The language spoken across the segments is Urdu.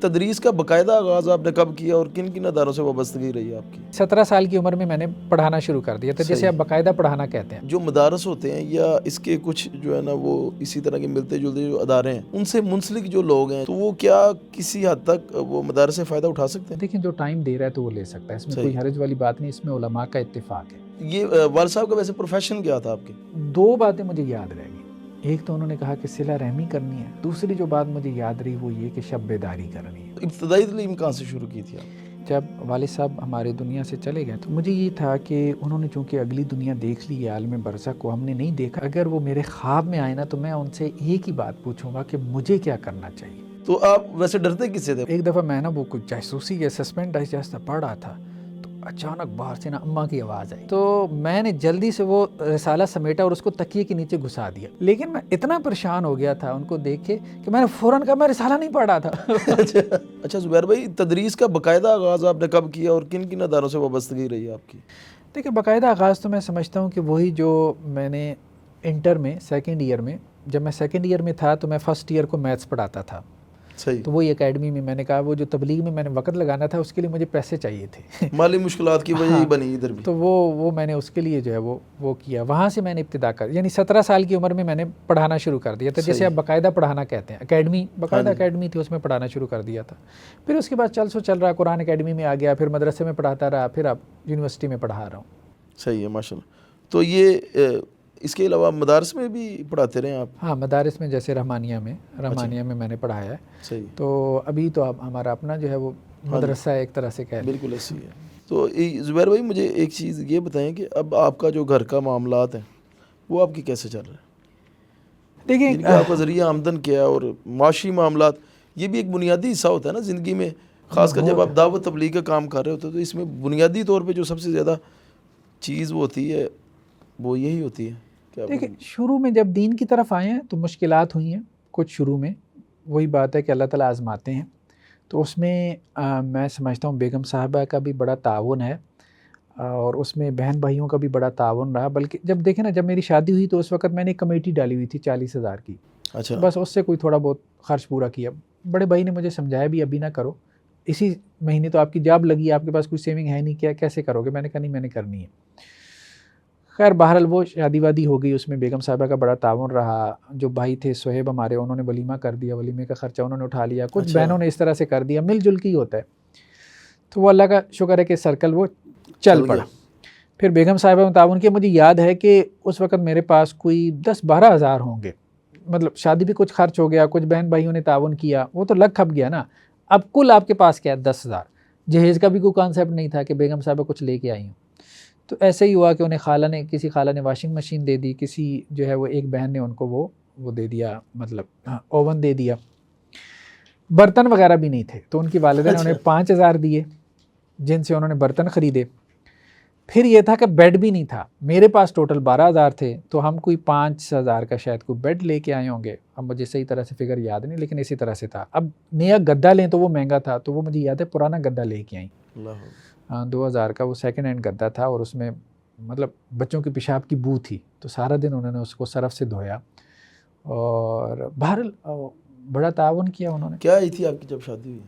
تدریس کا باقاعدہ آغاز آپ نے کب کیا اور کن کن اداروں سے وابستگی رہی ہے آپ کی؟ 17 سال کی عمر میں میں نے پڑھانا شروع کر دیا تھا، جسے صحیح۔ آپ باقاعدہ پڑھانا کہتے ہیں۔ جو مدارس ہوتے ہیں یا اس کے کچھ جو ہے نا وہ اسی طرح کے ملتے جلتے جو ادارے ہیں ان سے منسلک جو لوگ ہیں تو وہ کیا کسی حد تک وہ مدارس سے فائدہ اٹھا سکتے ہیں؟ دیکھیں جو ٹائم دے رہا ہے تو وہ لے سکتا ہے، اس میں کوئی حرج والی بات نہیں، اس میں علماء کا اتفاق ہے۔ یہ والد صاحب کا ویسے پروفیشن کیا تھا آپ کے؟ 2 باتیں مجھے یاد رہ گئی، ایک تو انہوں نے کہا کہ صلہ رحمی کرنی ہے، دوسری جو بات مجھے یاد رہی وہ یہ کہ شب بیداری کرنی ہے۔ ابتدائی تعلیم کہاں سے شروع کی تھی آپ؟ جب والد صاحب ہمارے دنیا سے چلے گئے تو مجھے یہ تھا کہ انہوں نے چونکہ اگلی دنیا دیکھ لی ہے، عالم برزخ کو ہم نے نہیں دیکھا، اگر وہ میرے خواب میں آئے نا تو میں ان سے ایک ہی بات پوچھوں گا کہ مجھے کیا کرنا چاہیے۔ تو آپ ویسے ڈرتے کس سے تھے؟ ایک دفعہ میں نا وہ کچھ جاسوسی یا سسپینس جیسا پڑھ رہا تھا تو اچانک باہر سے نا اماں کی آواز آئی، تو میں نے جلدی سے وہ رسالہ سمیٹا اور اس کو تکیے کے نیچے گھسا دیا، لیکن میں اتنا پریشان ہو گیا تھا ان کو دیکھ کے کہ میں نے فوراً کہا میں رسالہ نہیں پڑھ رہا تھا۔ اچھا زبیر بھائی، تدریس کا باقاعدہ آغاز آپ نے کب کیا اور کن کن اداروں سے وابستگی رہی ہے آپ کی؟ دیکھیں باقاعدہ آغاز تو میں سمجھتا ہوں کہ وہی جو میں نے انٹر میں سیکنڈ ایئر میں، جب میں سیکنڈ ایئر میں تھا تو میں فرسٹ ایئر کو میتھس پڑھاتا تھا، صحیح۔ تو وہی اکیڈمی میں نے کہا وہ جو تبلیغ میں نے وقت لگانا تھا اس کے لیے مجھے پیسے چاہیے تھے، مالی مشکلات کی وجہ ہی بنی ادھر بھی، تو وہ میں نے اس کے لیے جو ہے وہ کیا، وہاں سے میں نے ابتدا کر، یعنی 17 سال کی عمر میں میں نے پڑھانا شروع کر دیا تھا، جسے آپ باقاعدہ پڑھانا کہتے ہیں، اکیڈمی باقاعدہ اکیڈمی تھی، اس میں پڑھانا شروع کر دیا تھا۔ پھر اس کے بعد چل رہا قرآن اکیڈمی میں آ گیا، پھر مدرسے میں پڑھاتا رہا، پھر اب یونیورسٹی میں پڑھا رہا ہوں۔ صحیح ہے ماشاء اللہ۔ تو یہ اس کے علاوہ مدارس میں بھی پڑھاتے رہے آپ؟ ہاں مدارس میں، جیسے رحمانیہ میں میں نے پڑھایا ہے۔ صحیح۔ تو ابھی تو اب ہمارا اپنا جو ہے وہ مدرسہ ہے ایک طرح سے کہہ لیں۔ بالکل ایسی ہے۔ تو زبیر بھائی مجھے ایک چیز یہ بتائیں کہ اب آپ کا جو گھر کا معاملات ہیں وہ آپ کی کیسے چل رہے ہیں؟ دیکھیں کہ آپ کا ذریعہ آمدن کیا ہے اور معاشی معاملات، یہ بھی ایک بنیادی حصہ ہوتا ہے نا زندگی میں، خاص کر جب آپ دعوت تبلیغ کا کام کر رہے ہوتے ہیں تو اس میں بنیادی طور پہ جو سب سے زیادہ چیز وہ ہوتی ہے وہ یہی ہوتی ہے۔ دیکھیں شروع میں جب دین کی طرف آئے ہیں تو مشکلات ہوئی ہیں کچھ شروع میں، وہی بات ہے کہ اللہ تعالیٰ آزماتے ہیں، تو اس میں میں سمجھتا ہوں بیگم صاحبہ کا بھی بڑا تعاون ہے اور اس میں بہن بھائیوں کا بھی بڑا تعاون رہا، بلکہ جب دیکھیں نا جب میری شادی ہوئی تو اس وقت میں نے ایک کمیٹی ڈالی ہوئی تھی 40,000 کی، اچھا، بس اس سے کوئی تھوڑا بہت خرچ پورا کیا۔ بڑے بھائی نے مجھے سمجھایا بھی ابھی نہ کرو، اسی مہینے تو آپ کی جاب لگی، آپ کے پاس کوئی سیونگ ہے نہیں، کیا کیسے کرو گے؟ میں نے کہا نہیں میں نے کرنی ہے۔ خیر بہرحال وہ شادی وادی ہو گئی، اس میں بیگم صاحبہ کا بڑا تعاون رہا، جو بھائی تھے سہیب ہمارے انہوں نے ولیمہ کر دیا، ولیمے کا خرچہ انہوں نے اٹھا لیا، کچھ بہنوں نے اس طرح سے کر دیا، مل جل کے ہی ہوتا ہے، تو وہ اللہ کا شکر ہے کہ سرکل وہ چل پڑا۔ پھر بیگم صاحبہ نے تعاون کیا، مجھے یاد ہے کہ اس وقت میرے پاس کوئی 10-12 ہزار ہوں گے، مطلب شادی بھی کچھ خرچ ہو گیا، کچھ بہن بھائیوں نے تعاون کیا، وہ تو لگ کھپ گیا نا، اب کل آپ کے پاس کیا ہے 10,000، جہیز کا بھی کوئی کانسیپٹ نہیں تھا کہ بیگم صاحبہ کچھ لے کے آئی ہوں۔ تو ایسے ہی ہوا کہ انہیں کسی خالہ نے واشنگ مشین دے دی، کسی جو ہے وہ ایک بہن نے ان کو وہ دے دیا، مطلب اوون دے دیا، برتن وغیرہ بھی نہیں تھے، تو ان کی والدہ نے انہیں 5,000 دیے جن سے انہوں نے برتن خریدے۔ پھر یہ تھا کہ بیڈ بھی نہیں تھا، میرے پاس ٹوٹل 12,000 تھے، تو ہم کوئی 5,000 کا شاید کوئی بیڈ لے کے آئے ہوں گے، اب مجھے صحیح طرح سے فگر یاد نہیں، لیکن اسی طرح سے تھا۔ اب نیا گدا لیں تو وہ مہنگا تھا، تو وہ مجھے یاد ہے پرانا گدا لے کے آئیں، 2,000 کا، وہ سیکنڈ ہینڈ گدا تھا، اور اس میں مطلب بچوں کی پیشاب کی بو تھی، تو سارا دن انہوں نے اس کو سرف سے دھویا، اور بہرحال بڑا تعاون کیا انہوں نے۔ کیا آئی تھی آپ کی جب شادی ہوئی؟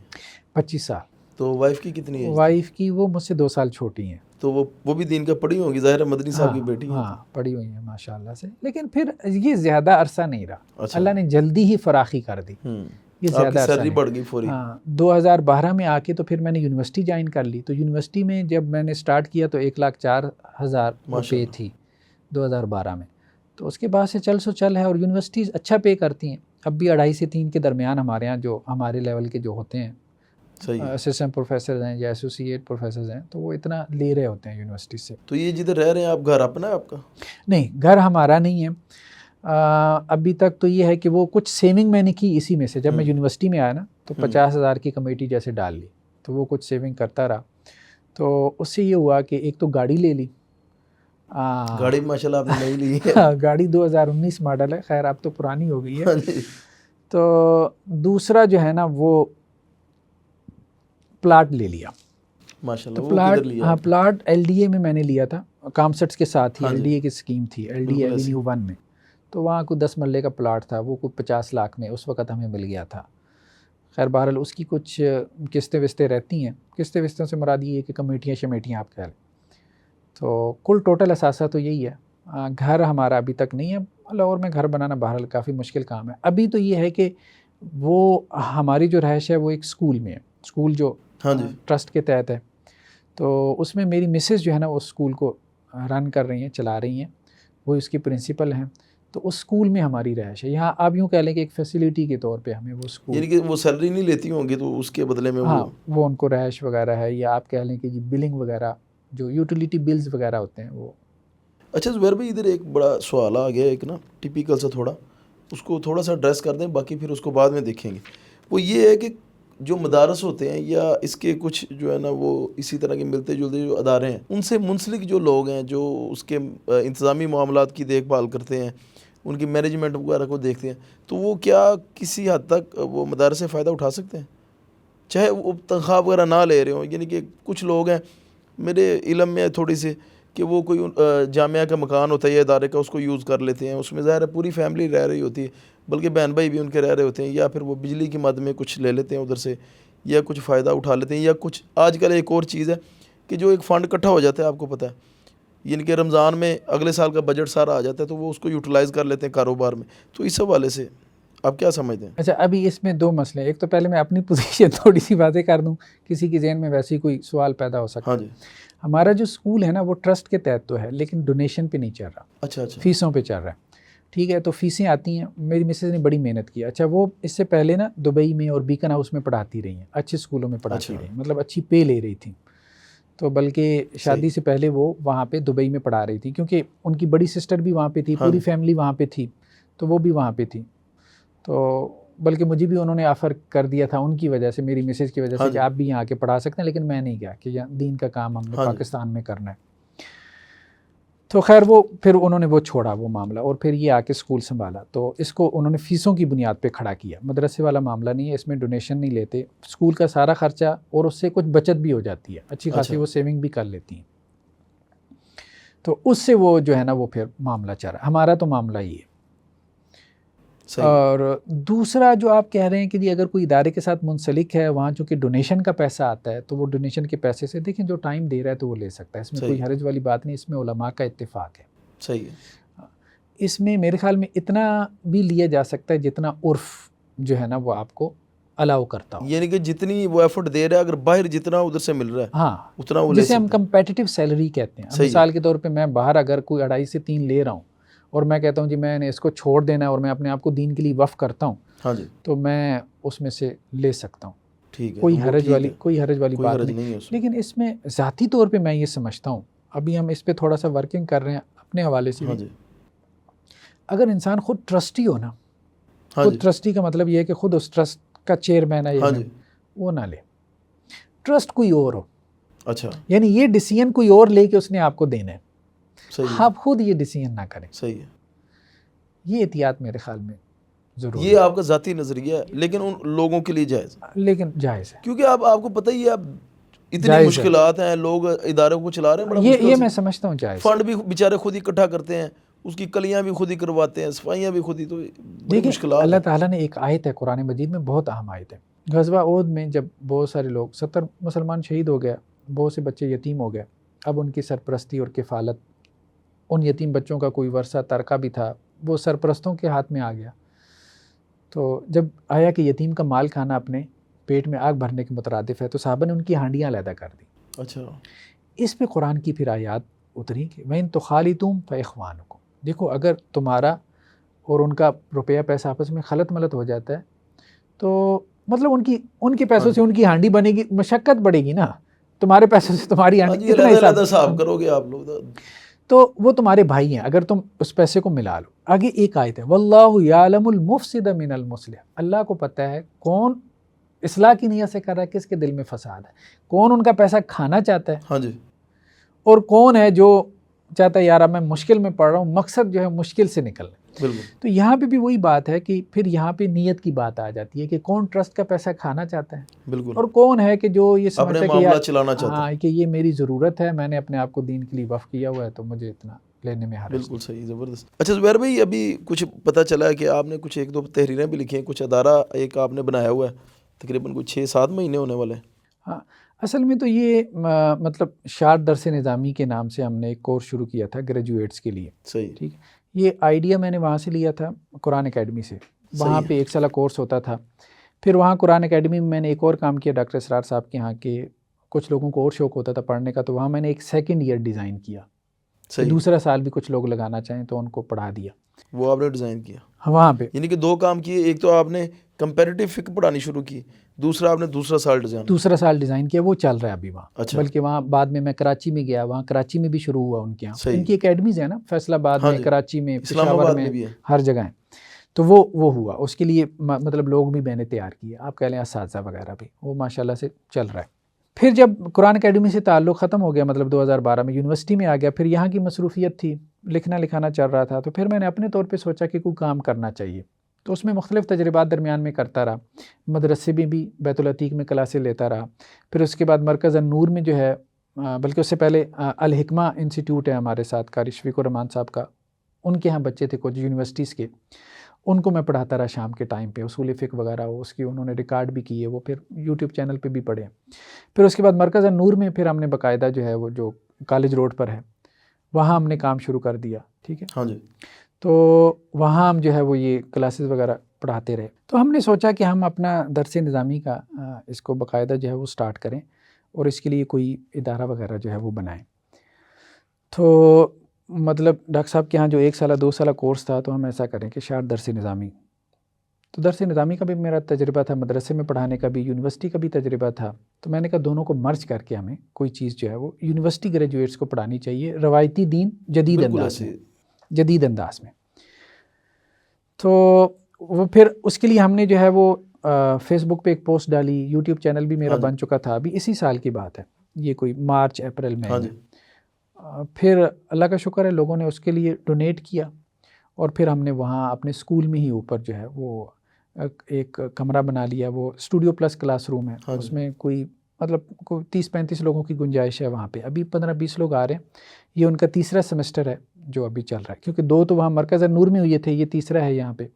25 سال۔ تو وائف کی کتنی ایج؟ وائف کی وہ مجھ سے 2 سال چھوٹی ہیں۔ تو وہ بھی دین کا پڑھی ہوں گی، ظاہر ہے مدنی صاحب کی بیٹی ہیں۔ ہاں پڑھی ہوئی ہیں ماشاءاللہ سے، لیکن پھر یہ زیادہ عرصہ نہیں رہا، اللہ نے جلدی ہی فراخی کر دی، یہ زیادہ عرصہ نہیں۔ بڑھ گئی فوری۔ ہاں 2012 میں آ کے تو پھر میں نے یونیورسٹی جوائن کر لی، تو یونیورسٹی میں جب میں نے سٹارٹ کیا تو 1,04,000 روپے تھی 2012 میں، تو اس کے بعد سے چل ہے، اور یونیورسٹیز اچھا پے کرتی ہیں، اب بھی 2.5 سے 3 کے درمیان ہمارے ہاں جو ہمارے لیول کے جو ہوتے ہیں اسسٹنٹ پروفیسر ہیں یا ایسوسیٹ پروفیسرز ہیں، تو وہ اتنا لے رہے ہوتے ہیں یونیورسٹی سے۔ تو یہ جدھر رہ رہے ہیں آپ، گھر اپنا ہے آپ کا؟ نہیں گھر ہمارا نہیں ہے ابھی تک، تو یہ ہے کہ وہ کچھ سیونگ میں نے کی اسی میں سے، جب میں یونیورسٹی میں آیا نا تو 50,000 کی کمیٹی جیسے ڈال لی، تو وہ کچھ سیونگ کرتا رہا، تو اس سے یہ ہوا کہ ایک تو گاڑی لے لی، گاڑی ماشاءاللہ آپ نے نئی لی ہے؟ گاڑی 2019 ماڈل ہے، خیر اب تو پرانی ہو گئی ہے۔ تو دوسرا جو ہے نا وہ پلاٹ لے لیا ماشاءاللہ۔ وہ کدھر لیا؟ ہاں پلاٹ ایل ڈی اے میں نے لیا تھا، کامسٹس کے ساتھ ہی ایل ڈی اے کی اسکیم تھی، ایل ڈی اے ایوینیو 1 میں، تو وہاں کوئی 10 مرلے کا پلاٹ تھا، وہ کوئی 50 لاکھ میں اس وقت ہمیں مل گیا تھا۔ خیر بہرحال اس کی کچھ قسطیں وسطیں رہتی ہیں. قسطیں وسطوں سے مراد یہ ہے کہ کمیٹیاں شمیٹیاں آپ کہہ لیں. تو کل ٹوٹل اثاثہ تو یہی ہے. گھر ہمارا ابھی تک نہیں ہے. لاہور میں گھر بنانا بہرحال کافی مشکل کام ہے. ابھی تو یہ ہے کہ وہ ہماری جو رہائش ہے وہ ایک اسکول میں ہے. اسکول جو ہاں جی ٹرسٹ کے تحت ہے, تو اس میں میری مسز جو ہے نا وہ اسکول کو رن کر رہی ہیں, چلا رہی ہیں, وہ اس کی پرنسپل ہیں. تو اس اسکول میں ہماری رہائش ہے. یہاں آپ یوں کہہ لیں کہ ایک فیسیلیٹی کے طور پہ ہمیں وہ اسکول, یعنی کہ وہ سیلری نہیں لیتی ہوں گی تو اس کے بدلے میں ہاں وہ ان کو رہائش وغیرہ ہے, یا آپ کہہ لیں کہ جی بلنگ وغیرہ جو یوٹیلیٹی بلز وغیرہ ہوتے ہیں وہ. اچھا زبیر بھائی ادھر ایک بڑا سوال آ گیا ایک نا ٹپیکل سا, تھوڑا اس کو تھوڑا سا ایڈریس کر دیں, باقی پھر اس کو بعد میں دیکھیں گے. وہ یہ ہے کہ جو مدارس ہوتے ہیں یا اس کے کچھ جو ہے نا وہ اسی طرح کے ملتے جلتے جو ادارے ہیں, ان سے منسلک جو لوگ ہیں جو اس کے انتظامی معاملات کی دیکھ بھال کرتے ہیں, ان کی مینجمنٹ وغیرہ کو دیکھتے ہیں, تو وہ کیا کسی حد تک وہ مدارس سے فائدہ اٹھا سکتے ہیں چاہے وہ تنخواہ وغیرہ نہ لے رہے ہوں؟ یعنی کہ کچھ لوگ ہیں میرے علم میں تھوڑی سی کہ وہ کوئی جامعہ کا مکان ہوتا ہے یا ادارے کا, اس کو یوز کر لیتے ہیں, اس میں ظاہر ہے پوری فیملی رہ رہی ہوتی ہے, بلکہ بہن بھائی بھی ان کے رہ رہے ہوتے ہیں, یا پھر وہ بجلی کی مد میں کچھ لے لیتے ہیں ادھر سے, یا کچھ فائدہ اٹھا لیتے ہیں, یا کچھ آج کل ایک اور چیز ہے کہ جو ایک فنڈ اکٹھا ہو جاتا ہے, آپ کو پتہ ہے, یعنی کہ رمضان میں اگلے سال کا بجٹ سارا آ جاتا ہے تو وہ اس کو یوٹیلائز کر لیتے ہیں کاروبار میں. تو اس حوالے سے آپ کیا سمجھتے ہیں؟ اچھا ابھی اس میں دو مسئلے ہیں. ایک تو پہلے میں اپنی پوزیشن تھوڑی سی باتیں کر دوں, کسی کے ذہن میں ویسے ہی کوئی سوال پیدا ہو سکتا ہے. ہاں جی ہمارا جو اسکول ہے نا وہ ٹرسٹ کے تحت تو ہے, لیکن ڈونیشن پہ نہیں چل رہا, اچھا اچھا فیسوں پہ چل رہا ہے. ٹھیک ہے, تو فیسیں آتی ہیں. میری مسز نے بڑی محنت کی. اچھا وہ اس سے پہلے نا دبئی میں اور بیکن ہاؤس میں پڑھاتی رہی ہیں, اچھے اسکولوں میں پڑھاتی رہی ہیں, مطلب اچھی پے لے رہی تھیں. تو بلکہ شادی سے پہلے وہ وہاں پہ دبئی میں پڑھا رہی تھی, کیونکہ ان کی بڑی سسٹر بھی وہاں پہ تھی, پوری فیملی وہاں پہ تھی, تو وہ بھی وہاں پہ تھی. تو بلکہ مجھے بھی انہوں نے آفر کر دیا تھا ان کی وجہ سے, میری مسز کی وجہ سے, کہ آپ بھی یہاں کے پڑھا سکتے ہیں, لیکن میں نہیں گیا کہ دین کا کام ہم نے پاکستان میں کرنا ہے. تو خیر وہ پھر انہوں نے وہ چھوڑا وہ معاملہ, اور پھر یہ آ کے اسکول سنبھالا. تو اس کو انہوں نے فیسوں کی بنیاد پہ کھڑا کیا. مدرسے والا معاملہ نہیں ہے, اس میں ڈونیشن نہیں لیتے, اسکول کا سارا خرچہ, اور اس سے کچھ بچت بھی ہو جاتی ہے, اچھی خاصی وہ سیونگ بھی کر لیتی ہیں. تو اس سے وہ جو ہے نا وہ پھر معاملہ چل رہا ہے. ہمارا تو معاملہ یہ ہے. اور دوسرا جو آپ کہہ رہے ہیں کہ جی اگر کوئی ادارے کے ساتھ منسلک ہے, وہاں چونکہ ڈونیشن کا پیسہ آتا ہے, تو وہ ڈونیشن کے پیسے سے دیکھیں جو ٹائم دے رہا ہے تو وہ لے سکتا ہے, اس میں کوئی حرج والی بات نہیں, اس میں علماء کا اتفاق ہے. صحیح ہے. اس میں میرے خیال میں اتنا بھی لیا جا سکتا ہے جتنا عرف جو ہے نا وہ آپ کو الاؤ کرتا ہو, یعنی کہ جتنی وہ ایفرٹ دے رہا ہے, اگر باہر جتنا ادھر سے مل رہا ہے ہاں اتنا وہ لے جسے ہم سکتے ہیں. کمپیٹیٹیو سیلری کہتے ہیں. مثال کے طور پہ میں باہر اگر کوئی 2.5 سے 3 لے رہا ہوں, اور میں کہتا ہوں جی میں نے اس کو چھوڑ دینا ہے اور میں اپنے آپ کو دین کے لیے وقف کرتا ہوں, ہاں جی, تو میں اس میں سے لے سکتا ہوں. ٹھیک ہے, کوئی حرج والی بات نہیں. لیکن اس میں ذاتی طور پہ میں یہ سمجھتا ہوں, ابھی ہم اس پہ تھوڑا سا ورکنگ کر رہے ہیں اپنے حوالے سے. اگر انسان خود ٹرسٹی ہو نا, خود ٹرسٹی کا مطلب یہ ہے کہ خود اس ٹرسٹ کا چیئرمین ہے, وہ نہ لے, ٹرسٹ کوئی اور ہو. اچھا, یعنی یہ ڈیسیژن کوئی اور لے کے اس نے آپ کو دینا ہے, آپ خود یہ ڈیسیژن نہ کریں. صحیح ہے. یہ احتیاط میرے خیال میں ضرور. یہ آپ کا ذاتی نظریہ ہے, لیکن ان لوگوں کے لیے جائز ہے. لیکن جائز ہے, کیونکہ آپ کو پتہ ہی ہے, اب اتنی مشکلات ہیں, لوگ اداروں کو چلا رہے ہیں بڑا مشکل سے. یہ میں سمجھتا ہوں جائز. فنڈ بھی بیچارے خود ہی اکٹھا کرتے ہیں, اس کی کلیاں بھی خود ہی کرواتے ہیں, صفائیاں بھی خود ہی. تو بڑی مشکلات. اللہ تعالیٰ نے ایک آیت ہے قرآن مجید میں, بہت اہم آیت ہے. غزوہ احد میں جب بہت سارے لوگ 70 مسلمان شہید ہو گئے, بہت سے بچے یتیم ہو گئے, اب ان کی سرپرستی اور کفالت, ان یتیم بچوں کا کوئی ورثہ ترکہ بھی تھا, وہ سرپرستوں کے ہاتھ میں آ گیا. تو جب آیا کہ یتیم کا مال کھانا اپنے پیٹ میں آگ بھرنے کے مترادف ہے, تو صحابہ نے ان کی ہانڈیاں علیحدہ کر دی. اچھا, اس پہ قرآن کی پھر آیات اتری کہ وَإِن تُخَالِطُوهُمْ فَإِخْوَانُكُمْ. دیکھو اگر تمہارا اور ان کا روپیہ پیسہ آپس میں خلط ملط ہو جاتا ہے, تو مطلب ان کے پیسوں سے ان کی ہانڈی بنے گی, مشقت بڑھے گی نا, تمہارے پیسوں سے تمہاری ہانڈی, اتنا حساب کرو گے آپ لوگ, تو وہ تمہارے بھائی ہیں, اگر تم اس پیسے کو ملا لو. آگے ایک آیت ہے, وَاللَّهُ يَعْلَمُ الْمُفْسِدَ مِنَ الْمُصْلِحِ. اللہ کو پتہ ہے کون اصلاح کی نیت سے کر رہا ہے, کس کے دل میں فساد ہے, کون ان کا پیسہ کھانا چاہتا ہے, ہاں جی, اور کون ہے جو چاہتا ہے یار اب میں مشکل میں پڑ رہا ہوں, مقصد جو ہے مشکل سے نکلنا. بالکل. تو یہاں پہ بھی وہی بات ہے کہ پھر یہاں پہ نیت کی بات آ جاتی ہے کہ کون ٹرسٹ کا پیسہ کھانا چاہتا ہے, بالکل, اور کون ہے کہ جو یہ سمجھتا ہے کہ معاملہ چلانا چاہتا ہے کہ یہ میری ضرورت ہے, میں نے اپنے آپ کو دین کے لیے وقف کیا ہوا ہے, تو مجھے اتنا لینے میں حرج. بالکل صحیح, زبردست. اچھا زبیر بھائی, ابھی کچھ پتہ چلا ہے کہ آپ نے کچھ 1-2 تحریریں بھی لکھی ہیں, کچھ ادارہ ایک آپ نے بنایا ہوا ہے, تقریباً کوئی 6-7 مہینے ہونے والے ہیں. ہاں اصل میں تو یہ مطلب شارٹ درس نظامی کے نام سے ہم نے ایک کورس شروع کیا تھا گریجویٹس کے لیے. صحیح. ٹھیک ہے. یہ آئیڈیا میں نے وہاں سے لیا تھا قرآن اکیڈمی سے. وہاں پہ 1 سالہ کورس ہوتا تھا. پھر وہاں قرآن اکیڈمی میں میں نے ایک اور کام کیا ڈاکٹر اسرار صاحب کے یہاں کے. کچھ لوگوں کو اور شوق ہوتا تھا پڑھنے کا، تو وہاں میں نے ایک 2nd ایئر ڈیزائن کیا. دوسرا سال بھی کچھ لوگ لگانا چاہیں تو ان کو پڑھا دیا. وہ آپ نے ڈیزائن کیا وہاں پہ. یعنی کہ 2 کام کیے. ایک تو آپ نے کمپیریٹیو فقہ پڑھانی شروع کی، دوسرا آپ نے دوسرا سال ڈیزائن کیا. وہ چل رہا ہے ابھی وہاں. اچھا. بلکہ وہاں بعد میں کراچی میں گیا، وہاں کراچی میں بھی شروع ہوا ان کے یہاں. ان کی اکیڈمیز ہیں نا فیصل آباد میں، کراچی میں، پشاور میں، ہر جگہ ہیں. تو وہ ہوا. اس کے لیے مطلب لوگ بھی میں نے تیار کیے، آپ کہہ لیں اساتذہ وغیرہ بھی. وہ ماشاءاللہ سے چل رہا ہے. پھر جب قرآن اکیڈمی سے تعلق ختم ہو گیا، مطلب 2012 میں یونیورسٹی میں آ گیا، پھر یہاں کی مصروفیت تھی، لکھنا چل رہا تھا. تو پھر میں نے اپنے طور پہ سوچا کہ کوئی کام کرنا چاہیے. تو اس میں مختلف تجربات درمیان میں کرتا رہا. مدرسے میں بھی بیت العتیق میں کلاسیں لیتا رہا. پھر اس کے بعد مرکز النور میں جو ہے، بلکہ اس سے پہلے الحکمہ انسٹیٹیوٹ ہے ہمارے ساتھ قاری شفیق الرحمان صاحب کا، ان کے ہاں بچے تھے کچھ یونیورسٹیز کے، ان کو میں پڑھاتا رہا شام کے ٹائم پہ. اصول فقہ وغیرہ اس کی انہوں نے ریکارڈ بھی کیے، وہ پھر یوٹیوب چینل پہ بھی پڑھے. پھر اس کے بعد مرکز النور میں پھر ہم نے باقاعدہ جو ہے وہ جو کالج روڈ پر ہے وہاں ہم نے کام شروع کر دیا. ٹھیک ہے. ہاں جی. تو وہاں ہم جو ہے وہ یہ کلاسز وغیرہ پڑھاتے رہے. تو ہم نے سوچا کہ ہم اپنا درس نظامی کا اس کو باقاعدہ جو ہے وہ سٹارٹ کریں اور اس کے لیے کوئی ادارہ وغیرہ جو ہے وہ بنائیں. تو مطلب ڈاکٹر صاحب کے ہاں جو 1 سالہ 2 سالہ کورس تھا، تو ہم ایسا کریں کہ شارٹ درس نظامی. تو درس نظامی کا بھی میرا تجربہ تھا، مدرسے میں پڑھانے کا بھی، یونیورسٹی کا بھی تجربہ تھا. تو میں نے کہا دونوں کو مرج کر کے ہمیں کوئی چیز جو ہے وہ یونیورسٹی گریجویٹس کو پڑھانی چاہیے، روایتی دین جدید انداز میں. تو وہ پھر اس کے لیے ہم نے جو ہے وہ فیس بک پہ ایک پوسٹ ڈالی. یوٹیوب چینل بھی میرا بن چکا تھا، ابھی اسی سال کی بات ہے، یہ کوئی مارچ اپریل میں. پھر اللہ کا شکر ہے لوگوں نے اس کے لیے ڈونیٹ کیا، اور پھر ہم نے وہاں اپنے اسکول میں ہی اوپر جو ہے وہ ایک کمرہ بنا لیا. وہ اسٹوڈیو پلس کلاس روم ہے. اس میں کوئی 30-35 لوگوں کی گنجائش ہے وہاں پہ. ابھی 15-20 لوگ آ رہے ہیں. یہ ان کا تیسرا سیمسٹر ہے جو ابھی چل رہا ہے، کیونکہ 2 تو وہاں مرکز النور میں ہوئے تھے، یہ تیسرا ہے یہاں پہ.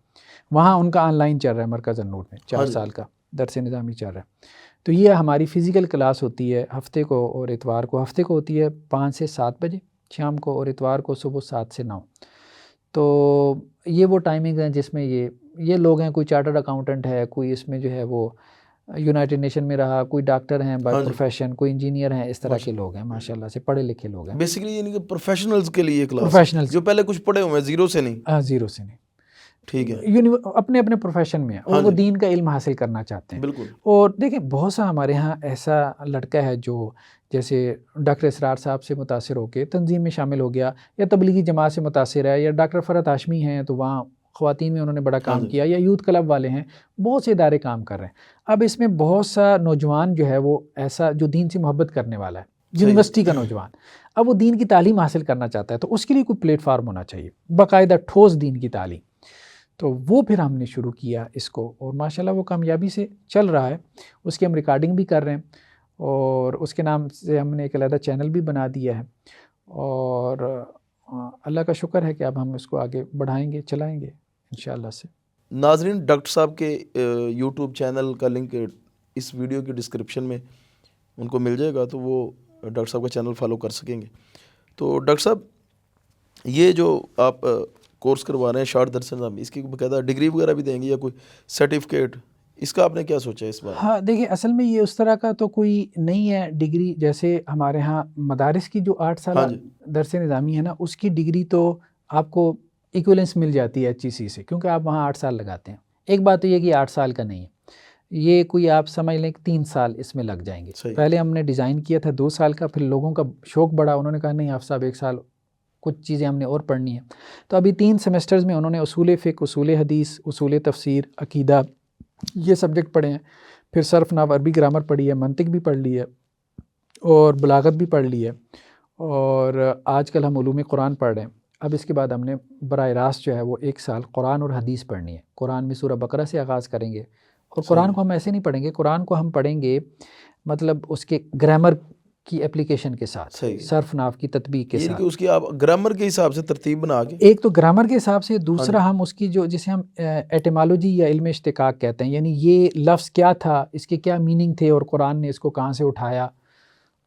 وہاں ان کا آن لائن چل رہا ہے مرکز النور میں، 4 سال کا درس نظامی چل رہا ہے. تو یہ ہماری فزیکل کلاس ہوتی ہے ہفتے کو اور اتوار کو. ہفتے کو ہوتی ہے 5 سے 7 بجے شام کو، اور اتوار کو صبح 7 سے 9. تو یہ وہ ٹائمنگ ہیں جس میں یہ لوگ ہیں. کوئی چارٹرڈ اکاؤنٹنٹ ہے، کوئی اس میں جو ہے وہ یونائٹڈ نیشن میں رہا، کوئی ڈاکٹر ہیں بائی پروفیشن، کوئی انجینئر ہیں. اس طرح کے لوگ ہیں ماشاءاللہ سے، پڑھے لکھے لوگ ہیں. بیسیکلی یعنی کہ پروفیشنلز کے لیے کلاس، پروفیشنلز جو پہلے کچھ پڑھے ہوئے ہیں، زیرو سے نہیں. زیرو سے نہیں. ٹھیک ہے. اپنے اپنے پروفیشن میں اور وہ دین کا علم حاصل کرنا چاہتے ہیں. بالکل. اور دیکھیں بہت سا ہمارے ہاں ایسا لڑکا ہے جو جیسے ڈاکٹر اسرار صاحب سے متاثر ہو کے تنظیم میں شامل ہو گیا، یا تبلیغی جماعت سے متاثر ہے، یا ڈاکٹر فرحت ہاشمی ہیں تو وہاں خواتین میں انہوں نے بڑا کام کیا، یا یوتھ کلب والے ہیں، بہت سے ادارے کام کر رہے ہیں. اب اس میں بہت سا نوجوان جو ہے وہ ایسا جو دین سے محبت کرنے والا ہے، یونیورسٹی کا نوجوان، اب وہ دین کی تعلیم حاصل کرنا چاہتا ہے، تو اس کے لیے کوئی پلیٹ فارم ہونا چاہیے، باقاعدہ ٹھوس دین کی تعلیم. تو وہ پھر ہم نے شروع کیا اس کو، اور ماشاءاللہ وہ کامیابی سے چل رہا ہے. اس کی ہم ریکارڈنگ بھی کر رہے ہیں، اور اس کے نام سے ہم نے ایک علیحدہ چینل بھی بنا دیا ہے. اور اللہ کا شکر ہے کہ اب ہم اس کو آگے بڑھائیں گے، چلائیں گے انشاءاللہ سے. ناظرین، ڈاکٹر صاحب کے یوٹیوب چینل کا لنک اس ویڈیو کی ڈسکرپشن میں ان کو مل جائے گا، تو وہ ڈاکٹر صاحب کا چینل فالو کر سکیں گے. تو ڈاکٹر صاحب، یہ جو آپ کورس کروا رہے ہیں شارٹ درس نظامی، اس کی باقاعدہ ڈگری وغیرہ بھی دیں گے یا کوئی سرٹیفکیٹ، اس کا آپ نے کیا سوچا ہے اس بار؟ ہاں دیکھیں، اصل میں یہ اس طرح کا تو کوئی نہیں ہے ڈگری. جیسے ہمارے ہاں مدارس کی جو 8 سالہ درس نظامی ہے نا، اس کی ڈگری تو آپ کو ایکویلنس مل جاتی ہے HEC سے، کیونکہ آپ وہاں 8 سال لگاتے ہیں. ایک بات تو یہ کہ 8 سال کا نہیں ہے، یہ کوئی آپ سمجھ لیں کہ 3 سال اس میں لگ جائیں گے. پہلے ہم نے ڈیزائن کیا تھا 2 سال کا، پھر لوگوں کا شوق بڑھا، انہوں نے کہا نہیں آپ صاحب 1 سال کچھ چیزیں ہم نے اور پڑھنی ہیں. تو ابھی 3 سیمسٹرز میں انہوں نے اصول فقہ، اصول حدیث، اصول تفسیر، عقیدہ، یہ سبجیکٹ پڑھے ہیں. پھر صرف نحو، عربی گرامر پڑھی ہے، منطق بھی پڑھ لی ہے، اور بلاغت بھی پڑھ لی ہے، اور آج کل ہم علوم قرآن پڑھ رہے ہیں. اب اس کے بعد ہم نے براہ راست جو ہے وہ 1 سال قرآن اور حدیث پڑھنی ہے. قرآن میں سورہ بقرہ سے آغاز کریں گے، اور قرآن کو ہم ایسے نہیں پڑھیں گے، قرآن کو ہم پڑھیں گے مطلب اس کے گرامر کی اپلیکیشن کے ساتھ، صحیح، صرف ناف کی تطبیق کے یعنی ساتھ. کہ اس کی آپ گرامر کے حساب سے ترتیب بنا کے، ایک تو گرامر کے حساب سے، دوسرا ہم اس کی جو جسے ہم ایٹیمالوجی یا علم اشتقاق کہتے ہیں، یعنی یہ لفظ کیا تھا، اس کے کیا میننگ تھے، اور قرآن نے اس کو کہاں سے اٹھایا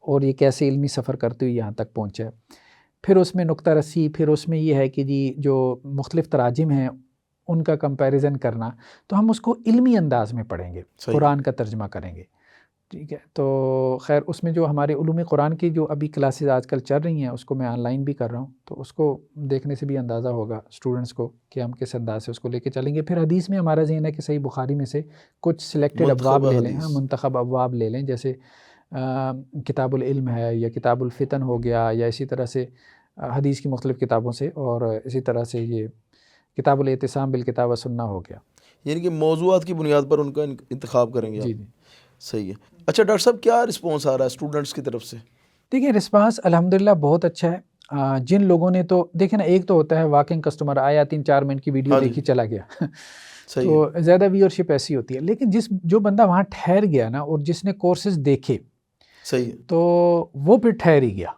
اور یہ کیسے علمی سفر کرتے ہوئے یہاں تک پہنچا ہے. پھر اس میں نقطہ رسی، پھر اس میں یہ ہے کہ جی جو مختلف تراجم ہیں ان کا کمپیریزن کرنا. تو ہم اس کو علمی انداز میں پڑھیں گے، قرآن کا ترجمہ کریں گے. ٹھیک ہے. تو خیر اس میں جو ہمارے علوم قرآن کی جو ابھی کلاسز آج کل چل رہی ہیں، اس کو میں آن لائن بھی کر رہا ہوں، تو اس کو دیکھنے سے بھی اندازہ ہوگا اسٹوڈنٹس کو کہ ہم کس انداز سے اس کو لے کے چلیں گے. پھر حدیث میں ہمارا ذہن ہے کہ صحیح بخاری میں سے کچھ سلیکٹڈ ابواب لے لیں، منتخب ابواب لے لیں، جیسے کتاب العلم ہے یا کتاب الفتن ہو گیا، یا اسی طرح سے حدیث کی مختلف کتابوں سے، اور اسی طرح سے یہ کتاب الاعتصام بالکتاب والسنہ ہو گیا. یعنی کہ موضوعات کی بنیاد پر ان کا انتخاب کریں گے. جی جی صحیح ہے. اچھا ڈاکٹر صاحب، کیا رسپانس آ رہا ہے اسٹوڈنٹس کی طرف سے؟ دیکھیں رسپانس الحمدللہ بہت اچھا ہے. جن لوگوں نے تو دیکھیں نا، ایک تو ہوتا ہے واکنگ کسٹمر، آیا 3-4 منٹ کی ویڈیو دیکھی چلا گیا تو زیادہ ویورشپ ایسی ہوتی ہے. لیکن جو بندہ وہاں ٹھہر گیا نا، اور جس نے کورسز دیکھے، صحیح، تو وہ پھر ٹھہر ہی گیا،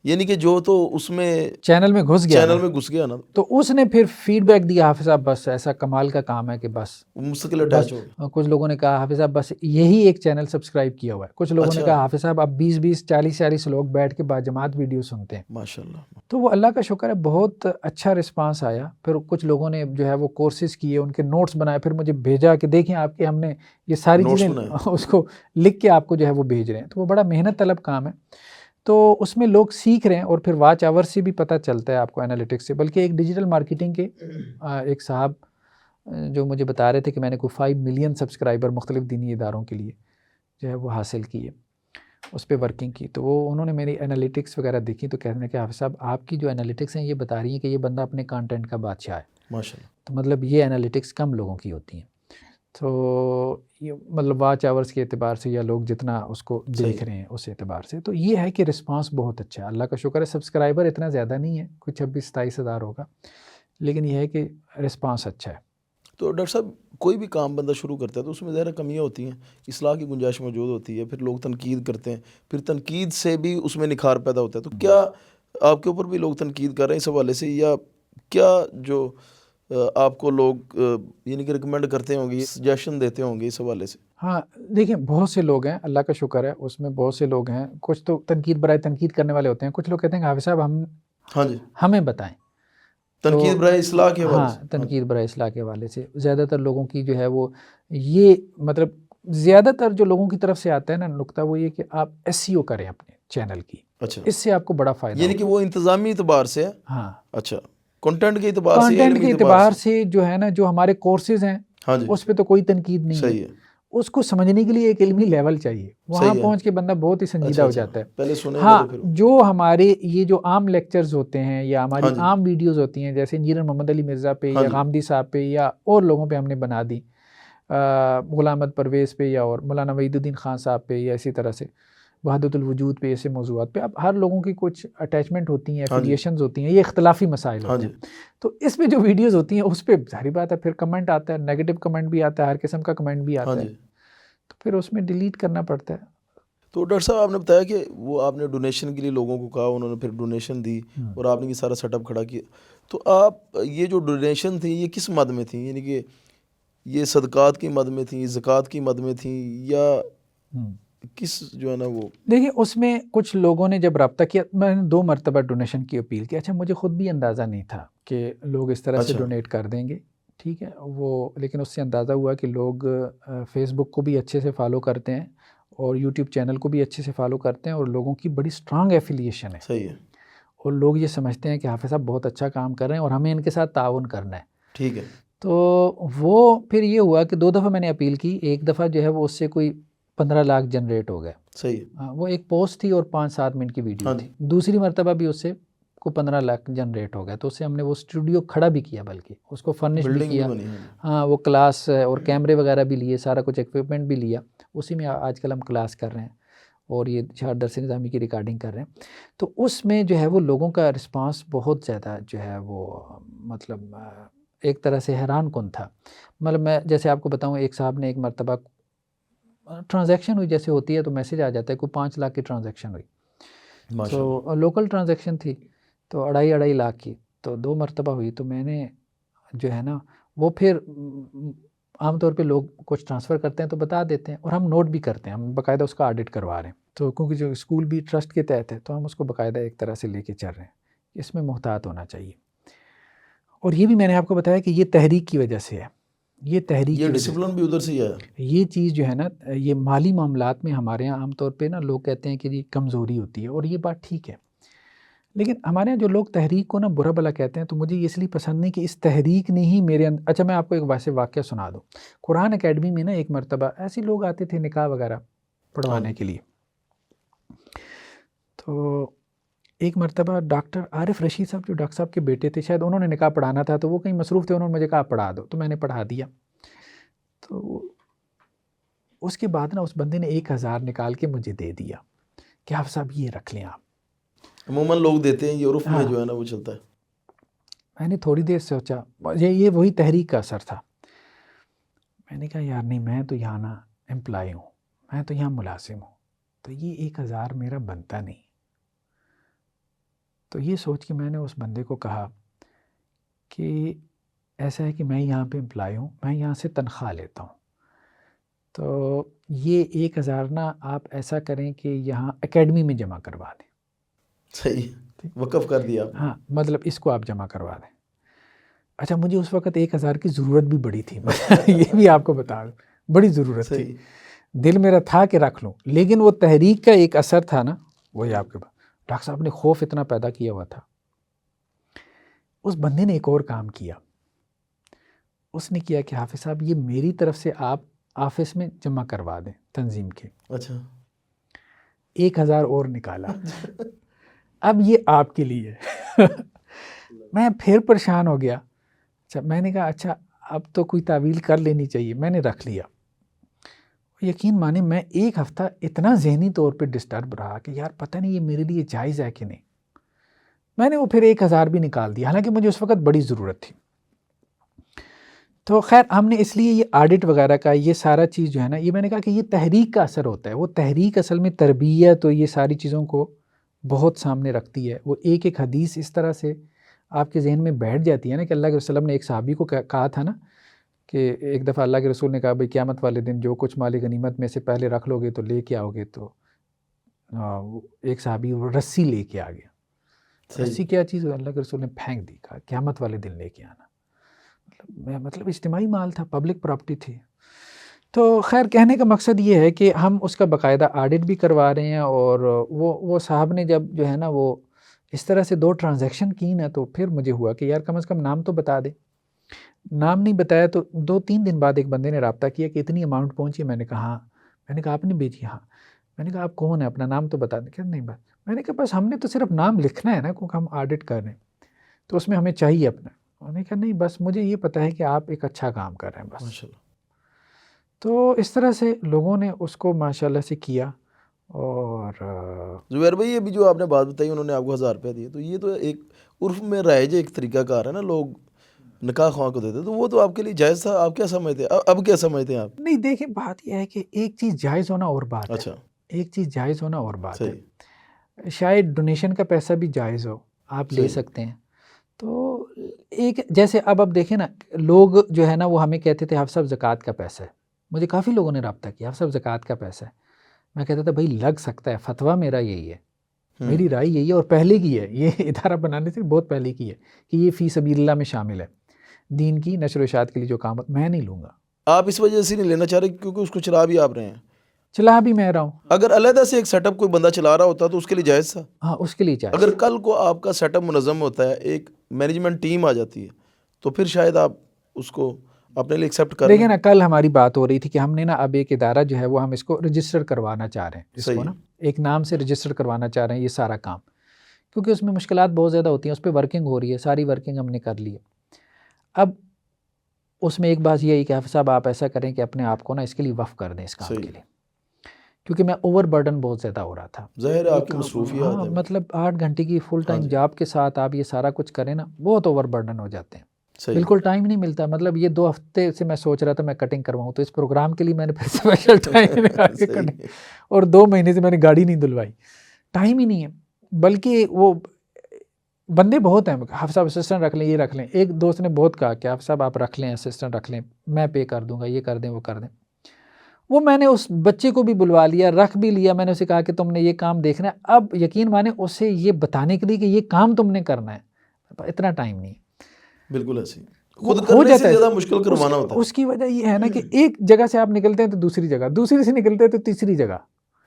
یعنی کہ جو تو اس میں چینل میں گھس گیا نا، تو اس نے پھر فیڈ بیک دیا، حافظ صاحب بس ایسا کمال کا کام ہے کہ بس مستقل اٹیچ ہو گیا. کچھ لوگوں نے کہا حافظ صاحب بس یہی ایک چینل سبسکرائب کیا ہوا ہے. کچھ لوگوں نے کہا حافظ صاحب اب 20 40 لوگ بیٹھ کے باجماعت ویڈیو سنتے ہیں. ماشاءاللہ. تو وہ اللہ کا شکر ہے، بہت اچھا رسپانس آیا. پھر کچھ لوگوں نے جو ہے وہ کورسز کیے، ان کے نوٹس بنائے، پھر مجھے بھیجا کہ دیکھیں آپ کے ہم نے یہ ساری چیزیں اس کو لکھ کے آپ کو جو ہے وہ بھیج رہے ہیں. تو وہ بڑا محنت طلب کام ہے. تو اس میں لوگ سیکھ رہے ہیں، اور پھر واچ آور سے بھی پتہ چلتا ہے آپ کو، انالیٹکس سے. بلکہ ایک ڈیجیٹل مارکیٹنگ کے ایک صاحب جو مجھے بتا رہے تھے کہ میں نے کوئی 5 ملین سبسکرائبر مختلف دینی اداروں کے لیے جو ہے وہ حاصل کیے، اس پہ ورکنگ کی. تو وہ انہوں نے میری انالیٹکس وغیرہ دیکھی، تو کہتے ہیں کہ حافظ صاحب آپ کی جو انالیٹکس ہیں یہ بتا رہی ہیں کہ یہ بندہ اپنے کانٹینٹ کا بادشاہ ہے. ماشاءاللہ. تو مطلب یہ انالیٹکس کم لوگوں کی ہوتی ہیں. تو یہ مطلب واچ آورس کے اعتبار سے، یا لوگ جتنا اس کو دیکھ رہے ہیں اس اعتبار سے، تو یہ ہے کہ رسپانس بہت اچھا ہے. اللہ کا شکر ہے. سبسکرائبر اتنا زیادہ نہیں ہے، کوئی 26-27 ہزار ہوگا، لیکن یہ ہے کہ رسپانس اچھا ہے. تو ڈاکٹر صاحب، کوئی بھی کام بندہ شروع کرتا ہے تو اس میں ظاہر کمیاں ہوتی ہیں، اصلاح کی گنجائش موجود ہوتی ہے. پھر لوگ تنقید کرتے ہیں، پھر تنقید سے بھی اس میں نکھار پیدا ہوتا ہے. تو کیا آپ کے اوپر بھی لوگ تنقید کر رہے ہیں اس حوالے سے، یا کیا جو آپ کو لوگ یعنی کہ ریکمینڈ کرتے ہوں گے، سجیشن دیتے ہوں گے اس حوالے سے؟ ہاں دیکھیں، بہت سے لوگ ہیں، اللہ کا شکر ہے، اس میں بہت سے لوگ ہیں. کچھ تو تنقید برائے تنقید کرنے والے ہوتے ہیں، کچھ لوگ کہتے ہیں کہ حافظ صاحب ہمیں بتائیں. تنقید برائے اصلاح کے حوالے سے. ہاں، تنقید برائے اصلاح کے حوالے سے زیادہ تر لوگوں کی جو ہے وہ یہ مطلب زیادہ تر جو لوگوں کی طرف سے آتا ہے نا نقطہ، وہ یہ کہ آپ SEO کریں اپنے چینل کی. اچھا، اس سے آپ کو بڑا فائدہ یعنی کہ وہ انتظامی اعتبار سے ہے. ہاں، اچھا، کنٹینٹ کے اعتبار سے، کانٹینٹ کے اعتبار سے جو ہے نا، جو ہمارے کورسز ہیں اس پہ تو کوئی تنقید نہیں ہے. اس کو سمجھنے کے لیے ایک علمی لیول چاہیے، وہاں پہنچ کے بندہ بہت ہی سنجیدہ ہو جاتا ہے. ہاں، جو ہمارے یہ جو عام لیکچرز ہوتے ہیں یا ہماری عام ویڈیوز ہوتی ہیں، جیسے انجینئر محمد علی مرزا پہ یا غامدی صاحب پہ یا اور لوگوں پہ ہم نے بنا دی، غلام احمد پرویز پہ یا اور مولانا وحید الدین خان صاحب پہ، یا اسی طرح سے وحدت الوجود پہ، ایسے موضوعات پہ. اب ہر لوگوں کی کچھ اٹیچمنٹ ہوتی ہیں، افیلیشنز ہوتی ہیں، یہ اختلافی مسائل ہوتے ہیں. تو اس میں جو ویڈیوز ہوتی ہیں اس پہ ظاہری بات ہے پھر کمنٹ آتا ہے، نیگیٹو کمنٹ بھی آتا ہے، ہر قسم کا کمنٹ بھی آتا ہے، تو پھر اس میں ڈیلیٹ کرنا پڑتا ہے. تو ڈاکٹر صاحب، آپ نے بتایا کہ وہ آپ نے ڈونیشن کے لیے لوگوں کو کہا، انہوں نے پھر ڈونیشن دی اور آپ نے یہ سارا سیٹ اپ کھڑا کیا. تو آپ یہ جو ڈونیشن تھی یہ کس مد میں تھیں؟ یعنی کہ یہ صدقات کی مد میں تھیں، زکوٰۃ کی مد میں تھیں، یا کس جو ہے نا وہ؟ دیکھیں اس میں کچھ لوگوں نے جب رابطہ کیا، میں نے 2 مرتبہ ڈونیشن کی اپیل کی. اچھا، مجھے خود بھی اندازہ نہیں تھا کہ لوگ اس طرح سے ڈونیٹ کر دیں گے، ٹھیک ہے وہ، لیکن اس سے اندازہ ہوا کہ لوگ فیس بک کو بھی اچھے سے فالو کرتے ہیں اور یوٹیوب چینل کو بھی اچھے سے فالو کرتے ہیں، اور لوگوں کی بڑی اسٹرانگ ایفیلیشن ہے. صحیح ہے. اور لوگ یہ سمجھتے ہیں کہ حافظ صاحب بہت اچھا کام کر رہے ہیں اور ہمیں ان کے ساتھ تعاون کرنا ہے. ٹھیک ہے. تو وہ پھر یہ ہوا کہ 2 دفعہ میں نے اپیل کی. ایک دفعہ جو ہے وہ اس سے کوئی 15 لاکھ جنریٹ ہو گیا. صحیح ہے. وہ ایک پوسٹ تھی اور 5-7 منٹ کی ویڈیو تھی. دوسری مرتبہ بھی اس سے کو 15 لاکھ جنریٹ ہو گیا. تو اس سے ہم نے وہ اسٹوڈیو کھڑا بھی کیا، بلکہ اس کو فرنش بھی کیا. ہاں، وہ کلاس اور کیمرے وغیرہ بھی لیے، سارا کچھ ایکوپمنٹ بھی لیا. اسی میں آج کل ہم کلاس کر رہے ہیں اور یہ درس نظامی کی ریکارڈنگ کر رہے ہیں. تو اس میں جو ہے وہ لوگوں کا رسپانس بہت زیادہ جو ہے وہ مطلب ایک طرح سے حیران کن تھا. مطلب میں جیسے آپ کو بتاؤں، ایک صاحب نے ایک مرتبہ ٹرانزیکشن ہوئی، جیسے ہوتی ہے تو میسیج آ جاتا ہے، کوئی 5 لاکھ کی ٹرانزیکشن ہوئی. تو لوکل ٹرانزیکشن تھی تو 2.5 لاکھ کی، تو 2 مرتبہ ہوئی. تو میں نے جو ہے نا وہ پھر عام طور پہ لوگ کچھ ٹرانسفر کرتے ہیں تو بتا دیتے ہیں، اور ہم نوٹ بھی کرتے ہیں، ہم باقاعدہ اس کا آڈٹ کروا رہے ہیں. تو کیونکہ جو اسکول بھی ٹرسٹ کے تحت ہے تو ہم اس کو باقاعدہ ایک طرح سے لے کے چل رہے ہیں. اس میں محتاط ہونا چاہیے. اور یہ بھی میں نے آپ کو بتایا کہ یہ تحریک کی وجہ سے ہے، یہ تحریک یہ کی وجہ سے. ڈسپلن بھی ادھر سے ہی ہے. یہ چیز جو ہے نا، یہ مالی معاملات میں ہمارے یہاں عام طور پہ نا لوگ کہتے ہیں کہ یہ کمزوری ہوتی ہے، اور یہ بات ٹھیک ہے. لیکن ہمارے یہاں جو لوگ تحریک کو نا برا بلا کہتے ہیں، تو مجھے یہ اس لیے پسند نہیں کہ اس تحریک نے ہی میرے اچھا میں آپ کو ایک ویسے واقعہ سنا دوں. قرآن اکیڈمی میں نا ایک مرتبہ ایسے لوگ آتے تھے نکاح وغیرہ پڑھوانے کے لیے. تو ایک مرتبہ ڈاکٹر عارف رشید صاحب جو ڈاکٹر صاحب کے بیٹے تھے، شاید انہوں نے نکاح پڑھانا تھا، تو وہ کہیں مصروف تھے، انہوں نے مجھے کہا پڑھا دو، تو میں نے پڑھا دیا. تو اس کے بعد نا اس بندے نے 1000 نکال کے مجھے دے دیا کہ آپ صاحب یہ رکھ لیں آپ. عموماً لوگ دیتے ہیں، یورپ میں جو ہے نا وہ چلتا ہے. میں نے تھوڑی دیر سوچا، یہ وہی تحریک کا اثر تھا. میں نے کہا یار نہیں، میں تو یہاں نا امپلائی ہوں، میں تو یہاں ملازم ہوں، تو یہ 1000 میرا بنتا نہیں. تو یہ سوچ کے میں نے اس بندے کو کہا کہ ایسا ہے کہ میں یہاں پہ امپلائی ہوں، میں یہاں سے تنخواہ لیتا ہوں، تو یہ 1000 نا آپ ایسا کریں کہ یہاں اکیڈمی میں جمع کروا دیں. صحیح، وقف کر دیا. ہاں مطلب اس کو آپ جمع کروا دیں. اچھا مجھے اس وقت 1000 کی ضرورت بھی بڑی تھی یہ بھی آپ کو بتا دوں، بڑی ضرورت تھی. دل میرا تھا کہ رکھ لوں، لیکن وہ تحریک کا ایک اثر تھا نا، وہی آپ کے پاس ڈاکٹر صاحب نے خوف اتنا پیدا کیا ہوا تھا. اس بندے نے ایک اور کام کیا. اس نے کیا کہ حافظ صاحب یہ میری طرف سے آپ آفس میں جمع کروا دیں تنظیم کے. اچھا 1000 اور نکالا. اب یہ آپ کے لیے میں پھر پریشان ہو گیا. اچھا میں نے کہا اچھا اب تو کوئی تعویل کر لینی چاہیے. میں نے رکھ لیا. یقین مانے میں 1 ہفتہ اتنا ذہنی طور پہ ڈسٹرب رہا کہ یار پتہ نہیں یہ میرے لیے جائز ہے کہ نہیں. میں نے وہ پھر 1000 بھی نکال دیا، حالانکہ مجھے اس وقت بڑی ضرورت تھی. تو خیر ہم نے اس لیے یہ آڈٹ وغیرہ کا یہ سارا چیز جو ہے نا، یہ میں نے کہا کہ یہ تحریک کا اثر ہوتا ہے. وہ تحریک اصل میں تربیت تو یہ ساری چیزوں کو بہت سامنے رکھتی ہے. وہ ایک ایک حدیث اس طرح سے آپ کے ذہن میں بیٹھ جاتی ہے نا کہ اللہ کے وسلم نے ایک صحابی کو کہا تھا نا کہ ایک دفعہ اللہ کے رسول نے کہا بھئی قیامت والے دن جو کچھ مال غنیمت میں سے پہلے رکھ لو گے تو لے کے آؤ گے. تو ایک صحابی وہ رسی لے کے آ گیا. رسی کیا چیز؟ اللہ کے رسول نے پھینک دی، کہا قیامت والے دن لے کے آنا. مطلب اجتماعی مال تھا، پبلک پراپرٹی تھی. تو خیر کہنے کا مقصد یہ ہے کہ ہم اس کا باقاعدہ آڈٹ بھی کروا رہے ہیں. اور وہ صاحب نے جب جو ہے نا وہ اس طرح سے 2 ٹرانزیکشن کی نا، تو پھر مجھے ہوا کہ یار کم از کم نام تو بتا دے. نام نہیں بتایا تو 2-3 دن بعد ایک بندے نے رابطہ کیا کہ اتنی اماؤنٹ پہنچی. میں نے کہا ہاں. میں نے کہا آپ نے بھیجی؟ ہاں. میں نے کہا آپ کون ہیں، اپنا نام تو بتا دیں. کہ نہیں بات. میں نے کہا بس ہم نے تو صرف نام لکھنا ہے نا کیونکہ ہم آڈٹ کر رہے ہیں، تو اس میں ہمیں چاہیے اپنا. میں نے کہا نہیں بس مجھے یہ پتہ ہے کہ آپ ایک اچھا کام کر رہے ہیں بس. ماشاءاللہ. تو اس طرح سے لوگوں نے اس کو ماشاءاللہ سے کیا. اور زبیر بھائی یہ بھی جو آپ نے بات بتائی انہوں نے آپ کو 1000 روپیہ دیے، تو یہ تو ایک عرف میں رائج ایک طریقہ کار ہے نا، لوگ نکاح خواہ کو دیتے، تو وہ تو آپ کے لیے جائز تھا. آپ کیا سمجھتے ہیں، اب کیا سمجھتے ہیں آپ؟ نہیں دیکھیں بات یہ ہے کہ ایک چیز جائز ہونا اور بات ہے. اچھا ایک چیز جائز ہونا اور بات ہے. صحیح. شاید ڈونیشن کا پیسہ بھی جائز ہو، آپ لے سکتے ہیں. تو ایک جیسے اب دیکھیں نا، لوگ جو ہے نا وہ ہمیں کہتے تھے حافظ صاحب زکوٰۃ کا پیسہ ہے. مجھے کافی لوگوں نے رابطہ کیا حافظ صاحب زکوٰۃ کا پیسہ ہے. میں کہتا تھا بھائی لگ سکتا ہے، فتویٰ میرا یہی ہے، میری رائے یہی ہے، اور پہلے کی ہے یہ ادارہ بنانے سے بہت پہلے کی ہے کہ یہ فی سبیل اللہ میں شامل ہے. دین کی نشر و اشاعت کے لیے جو کام میں نہیں لوں گا. آپ اس وجہ سے نہیں لینا چاہ رہے کیونکہ اس کو چلا بھی آپ رہے ہیں؟ چلا بھی میں رہا ہوں. اگر علیحدہ سے ایک سیٹ اپ کوئی بندہ چلا رہا ہوتا تو اس کے لیے جائز تھا. ہاں اس کے لیے جائز. اگر کل کو آپ کا سیٹ اپ منظم ہوتا ہے، ایک مینجمنٹ ٹیم آ جاتی ہے، تو پھر شاید آپ اس کو اپنے لیے ایکسیپٹ کر لیں. دیکھیں نا کل ہماری بات ہو رہی تھی کہ ہم نے نا اب ایک ادارہ جو ہے وہ ہم اس کو رجسٹر کروانا چاہ رہے ہیں، اس کو نا ایک نام سے رجسٹر کروانا چاہ رہے ہیں یہ سارا کام، کیونکہ اس میں مشکلات بہت زیادہ ہوتی ہیں. اس پہ ورکنگ ہو رہی ہے، ساری ورکنگ ہم نے کر لی ہے. اب اس میں ایک بات یہ ہے کہ حافظ صاحب آپ ایسا کریں کہ اپنے آپ کو نا اس کے لیے وقف کر دیں اس کام کے لیے، کیونکہ میں اوور برڈن بہت زیادہ ہو رہا تھا. ظاہر ہے آپ کی مصروفیات ہیں، مطلب 8 گھنٹے کی فل ٹائم جاب کے ساتھ آپ یہ سارا کچھ کریں نا، بہت اوور برڈن ہو جاتے ہیں. بالکل ٹائم نہیں ملتا. مطلب یہ 2 ہفتے سے میں سوچ رہا تھا میں کٹنگ کرواؤں، تو اس پروگرام کے لیے میں نے پھر اسپیشل ٹائم نکال کے کٹنگ، اور 2 مہینے سے میں نے گاڑی نہیں دھلوائی، ٹائم ہی نہیں ہے. بلکہ وہ بندے بہت ہیں، حافظ صاحب اسسٹنٹ رکھ لیں، یہ رکھ لیں. ایک دوست نے بہت کہا کہ حافظ صاحب آپ رکھ لیں، اسسٹنٹ رکھ لیں، میں پے کر دوں گا، یہ کر دیں وہ کر دیں. وہ میں نے اس بچے کو بھی بلوا لیا، رکھ بھی لیا. میں نے اسے کہا کہ تم نے یہ کام دیکھنا ہے. اب یقین مانے اسے یہ بتانے کے لیے کہ یہ کام تم نے کرنا ہے اتنا ٹائم نہیں. بالکل ایسے خود کرنے سے زیادہ مشکل کروانا ہوتا ہے. اس کی وجہ یہ ہے نا کہ ایک جگہ سے آپ نکلتے ہیں تو دوسری جگہ، دوسری سے نکلتے ہیں تو تیسری جگہ.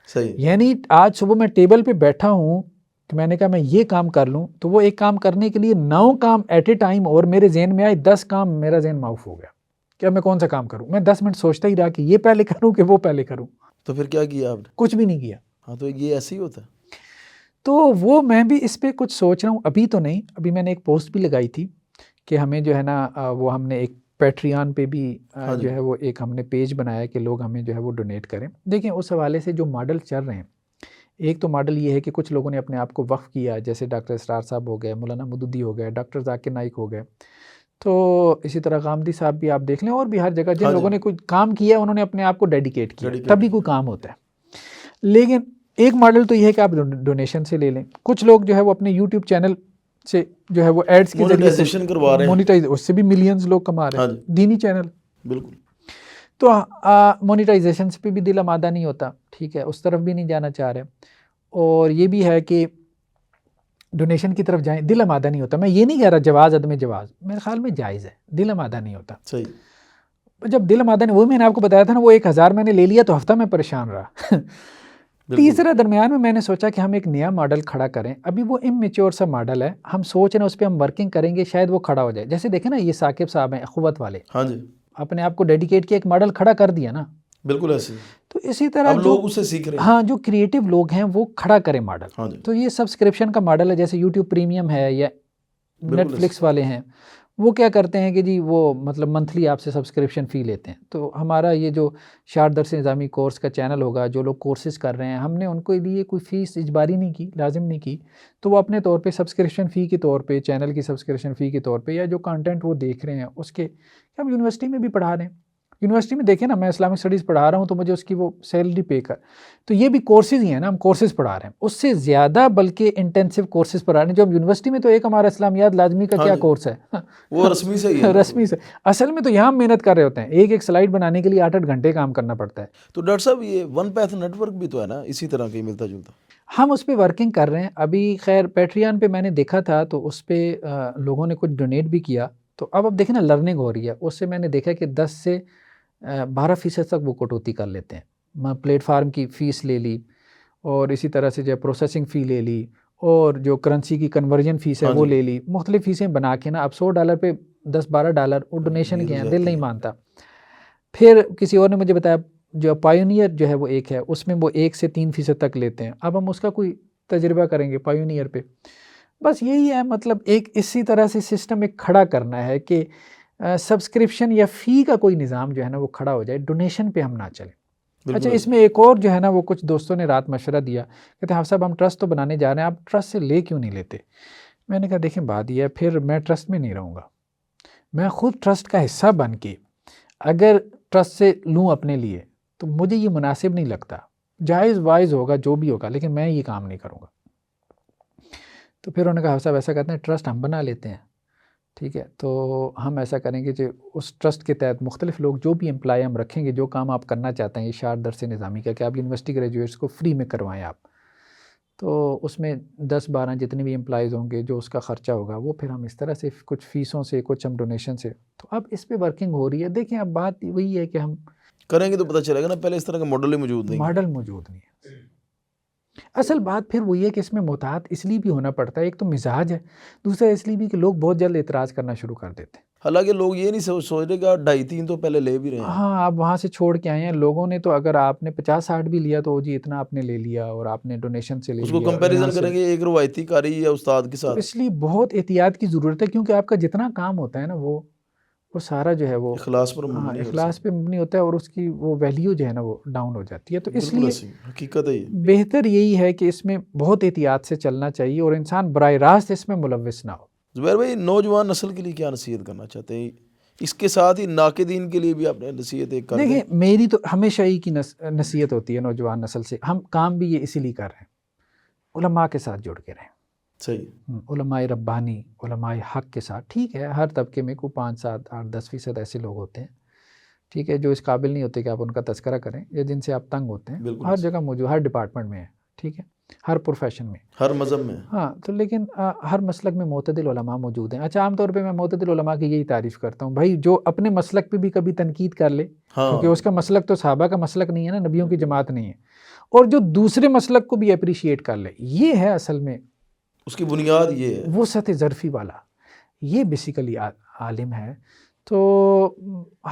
صحیح. یعنی آج صبح میں ٹیبل پہ بیٹھا ہوں کہ میں نے کہا میں یہ کام کر لوں، تو وہ ایک کام کرنے کے لیے 9 کام ایٹ اے ٹائم اور میرے ذہن میں آئے، 10 کام میرا ذہن معاف ہو گیا کہ اب میں کون سا کام کروں. میں 10 منٹ سوچتا ہی رہا کہ یہ پہلے کروں کہ وہ پہلے کروں. تو پھر کیا کیا آپ نے؟ کچھ بھی نہیں کیا. ہاں تو یہ ایسے ہی ہوتا ہے. تو وہ میں بھی اس پہ کچھ سوچ رہا ہوں، ابھی تو نہیں. ابھی میں نے ایک پوسٹ بھی لگائی تھی کہ ہمیں جو ہے نا وہ ہم نے ایک پیٹریان پہ بھی جو ہے وہ ایک ہم نے پیج بنایا کہ لوگ ہمیں جو ہے وہ ڈونیٹ کریں. دیکھیں اس حوالے سے جو ماڈل چل رہے ہیں، ایک تو ماڈل یہ ہے کہ کچھ لوگوں نے اپنے آپ کو وقف کیا، جیسے ڈاکٹر اسرار صاحب ہو گئے، مولانا مودودی ہو گئے، ڈاکٹر ذاکر نائک ہو گئے، تو اسی طرح غامدی صاحب بھی آپ دیکھ لیں، اور بھی ہر جگہ جن لوگوں نے کوئی کام کیا انہوں نے اپنے آپ کو ڈیڈیکیٹ کیا، تبھی کوئی کام ہوتا ہے. لیکن ایک ماڈل تو یہ ہے کہ آپ ڈونیشن سے لے لیں. کچھ لوگ جو ہے وہ اپنے یوٹیوب چینل سے جو ہے وہ ایڈز کے ذریعے سے کروا رہے ہیں، مونیٹائز، اس سے بھی ملینز لوگ کما رہے ہیں، دینی چینل. بالکل. تو مونیٹائزیشن پہ بھی دل آمادہ نہیں ہوتا، ٹھیک ہے، اس طرف بھی نہیں جانا چاہ رہے. اور یہ بھی ہے کہ ڈونیشن کی طرف جائیں، دل آمادہ نہیں ہوتا. میں یہ نہیں کہہ رہا جواز عدم جواز، میرے خیال میں جائز ہے، دل آمادہ نہیں ہوتا. صحیح. جب دل آمادہ نہیں، وہ میں نے آپ کو بتایا تھا نا، وہ 1000 میں نے لے لیا تو ہفتہ میں پریشان رہا. تیسرا درمیان میں نے سوچا کہ ہم ایک نیا ماڈل کھڑا کریں. ابھی وہ امیچور سا ماڈل ہے، ہم سوچ رہے ہیں اس پہ ہم ورکنگ کریں گے، شاید وہ کھڑا ہو جائے. جیسے دیکھیں نا یہ ثاقب صاحب ہیں اخوت والے، ہاں جی، اپنے آپ کو ڈیڈیکیٹ کیا، ایک ماڈل کھڑا کر دیا نا. بالکل ایسے. تو اسی طرح اب لوگ اسے سیکھ رہے ہیں. ہاں، جو کریٹو لوگ ہیں وہ کھڑا کریں ماڈل. ہاں جی. تو یہ سبسکرپشن کا ماڈل ہے، جیسے یوٹیوب پریمیم ہے یا نیٹ فلکس والے ہیں، وہ کیا کرتے ہیں کہ جی وہ مطلب منتھلی آپ سے سبسکرپشن فی لیتے ہیں. تو ہمارا یہ جو شارٹ درس نظامی کورس کا چینل ہوگا، جو لوگ کورسز کر رہے ہیں، ہم نے ان کے لیے کوئی فیس اجباری نہیں کی، لازم نہیں کی. تو وہ اپنے طور پہ سبسکرپشن فی کے طور پہ، چینل کی سبسکرپشن فی کے طور پہ، یا جو کانٹینٹ وہ دیکھ رہے ہیں اس کے، ہم یونیورسٹی میں بھی پڑھا رہے ہیں. یونیورسٹی میں دیکھیں نا، میں اسلامک اسٹڈیز پڑھا رہا ہوں تو مجھے اس کی وہ سیلری پے کر، تو یہ بھی کورسز ہی ہیں نا، ہم کورسز پڑھا رہے ہیں. اس سے زیادہ بلکہ انٹینسو کورسز پڑھا رہے ہیں جو ہم یونیورسٹی میں. تو ایک ہمارا اسلامیات لازمی کا کیا کورس ہے، وہ رسمی سے ہی ہے. رسمی سے. اصل میں تو یہاں ہم محنت کر رہے ہوتے ہیں، ایک ایک سلائیڈ بنانے کے لیے 8-8 گھنٹے کام کرنا پڑتا ہے. تو ڈاکٹر صاحب یہ ون پیتھ نیٹ ورک بھی تو ہے نا اسی طرح کا ملتا جلتا؟ ہم اس پہ ورکنگ کر رہے ہیں. ابھی خیر پیٹریان پہ میں نے دیکھا تھا تو اس پہ لوگوں نے کچھ ڈونیٹ بھی کیا. تو اب دیکھیں نا لرننگ ہو رہی ہے. اس سے میں نے دیکھا کہ 10 سے 12% تک وہ کٹوتی کر لیتے ہیں. پلیٹ فارم کی فیس لے لی، اور اسی طرح سے جو ہے پروسیسنگ فی لے لی، اور جو کرنسی کی کنورژن فیس ہے وہ لے لی. مختلف فیسیں بنا کے نا اب $100 پہ $10-12 وہ ڈونیشن کے ہیں. دل نہیں مانتا. پھر کسی اور نے مجھے بتایا جو پائونیئر جو ہے وہ ایک ہے، اس میں وہ 1 سے 3% تک لیتے ہیں. اب ہم اس کا کوئی تجربہ کریں گے پائونیئر پہ. بس یہی ہے، مطلب ایک اسی طرح سے سسٹم ایک کھڑا کرنا ہے کہ سبسکرپشن یا فی کا کوئی نظام جو ہے نا وہ کھڑا ہو جائے، ڈونیشن پہ ہم نہ چلیں. اچھا، اس میں ایک اور جو ہے نا وہ کچھ دوستوں نے رات مشورہ دیا، کہتے ہیں صاحب ہم ٹرسٹ تو بنانے جا رہے ہیں، آپ ٹرسٹ سے لے کیوں نہیں لیتے؟ میں نے کہا دیکھیں بات یہ ہے، پھر میں ٹرسٹ میں نہیں رہوں گا. میں خود ٹرسٹ کا حصہ بن کے اگر ٹرسٹ سے لوں اپنے لیے تو مجھے یہ مناسب نہیں لگتا. جائز وائز ہوگا جو بھی ہوگا، لیکن میں یہ کام نہیں کروں گا. تو پھر انہوں نے کہا صاحب ایسا کرتے ہیں ٹرسٹ ہم بنا لیتے ہیں، ٹھیک ہے. تو ہم ایسا کریں گے کہ اس ٹرسٹ کے تحت مختلف لوگ جو بھی امپلائی ہم رکھیں گے، جو کام آپ کرنا چاہتے ہیں، یہ شارٹ درس نظامی کا کہ آپ یونیورسٹی گریجویٹس کو فری میں کروائیں آپ، تو اس میں 10-12 جتنے بھی امپلائیز ہوں گے، جو اس کا خرچہ ہوگا وہ پھر ہم اس طرح سے کچھ فیسوں سے، کچھ ہم ڈونیشن سے. تو اب اس پہ ورکنگ ہو رہی ہے. دیکھیں اب بات وہی ہے کہ ہم کریں گے تو پتہ چلے گا نا. پہلے اس طرح کا ماڈل ہی موجود نہیں، ماڈل موجود نہیں ہے. اصل بات پھر وہی ہے کہ اس میں محتاط اس لیے بھی ہونا پڑتا ہے، ایک تو مزاج ہے، دوسرا اس لیے بھی کہ لوگ بہت جلد اعتراض کرنا شروع کر دیتے ہیں. حالانکہ لوگ یہ نہیں سوچ رہے کہ 2.5-3 تو پہلے لے بھی رہے ہیں. ہاں، آپ وہاں سے چھوڑ کے آئے ہیں. لوگوں نے تو اگر آپ نے 50-60 بھی لیا تو جی اتنا آپ نے لے لیا، اور آپ نے ڈونیشن سے لے لیا. اس کو کمپیریزن کریں گے ایک روایتی کاری یا استاد کے ساتھ. اس لیے بہت احتیاط کی ضرورت ہے، کیونکہ آپ کا جتنا کام ہوتا ہے نا وہ سارا جو ہے وہ اخلاص پر مبنی، اخلاص پہ مبنی ہوتا ہے، اور اس کی وہ ویلیو جو ہے نا وہ ڈاؤن ہو جاتی ہے. تو اس لیے حقیقت ہے بہتر یہی ہے کہ اس میں بہت احتیاط سے چلنا چاہیے، اور انسان براہ راست اس میں ملوث نہ ہو. زبیر بھائی، نوجوان نسل کے لیے کیا نصیحت کرنا چاہتے ہیں؟ اس کے ساتھ ہی ناقدین کے لیے بھی آپ نے نصیحت ایک کر دیں. دیکھیں میری تو ہمیشہ ہی کی نصیحت ہوتی ہے نوجوان نسل سے، ہم کام بھی یہ اسی لیے کر رہے ہیں، علماء کے ساتھ جڑ کے رہیں. صحیح. علماء ربانی، علماء حق کے ساتھ. ٹھیک ہے ہر طبقے میں کوئی 5 7 8 10% ایسے لوگ ہوتے ہیں، ٹھیک ہے، جو اس قابل نہیں ہوتے کہ آپ ان کا تذکرہ کریں یا جن سے آپ تنگ ہوتے ہیں. بالکل ہر جگہ موجود، ہر ڈپارٹمنٹ میں ہے، ٹھیک ہے، ہر پروفیشن میں، ہر مذہب میں. ہاں. تو لیکن ہر مسلک میں معتدل علماء موجود ہیں. اچھا عام طور پہ میں معتدل علماء کی یہی تعریف کرتا ہوں، بھائی جو اپنے مسلک پہ بھی کبھی تنقید کر لے، کیونکہ اس کا مسلک تو صحابہ کا مسلک نہیں ہے نا، نبیوں کی جماعت نہیں ہے، اور جو دوسرے مسلک کو بھی اپریشیٹ کر لے، یہ ہے اصل میں اس کی بنیاد یہ ہے. وسعت ظرفی والا، یہ بیسیکلی عالم ہے. تو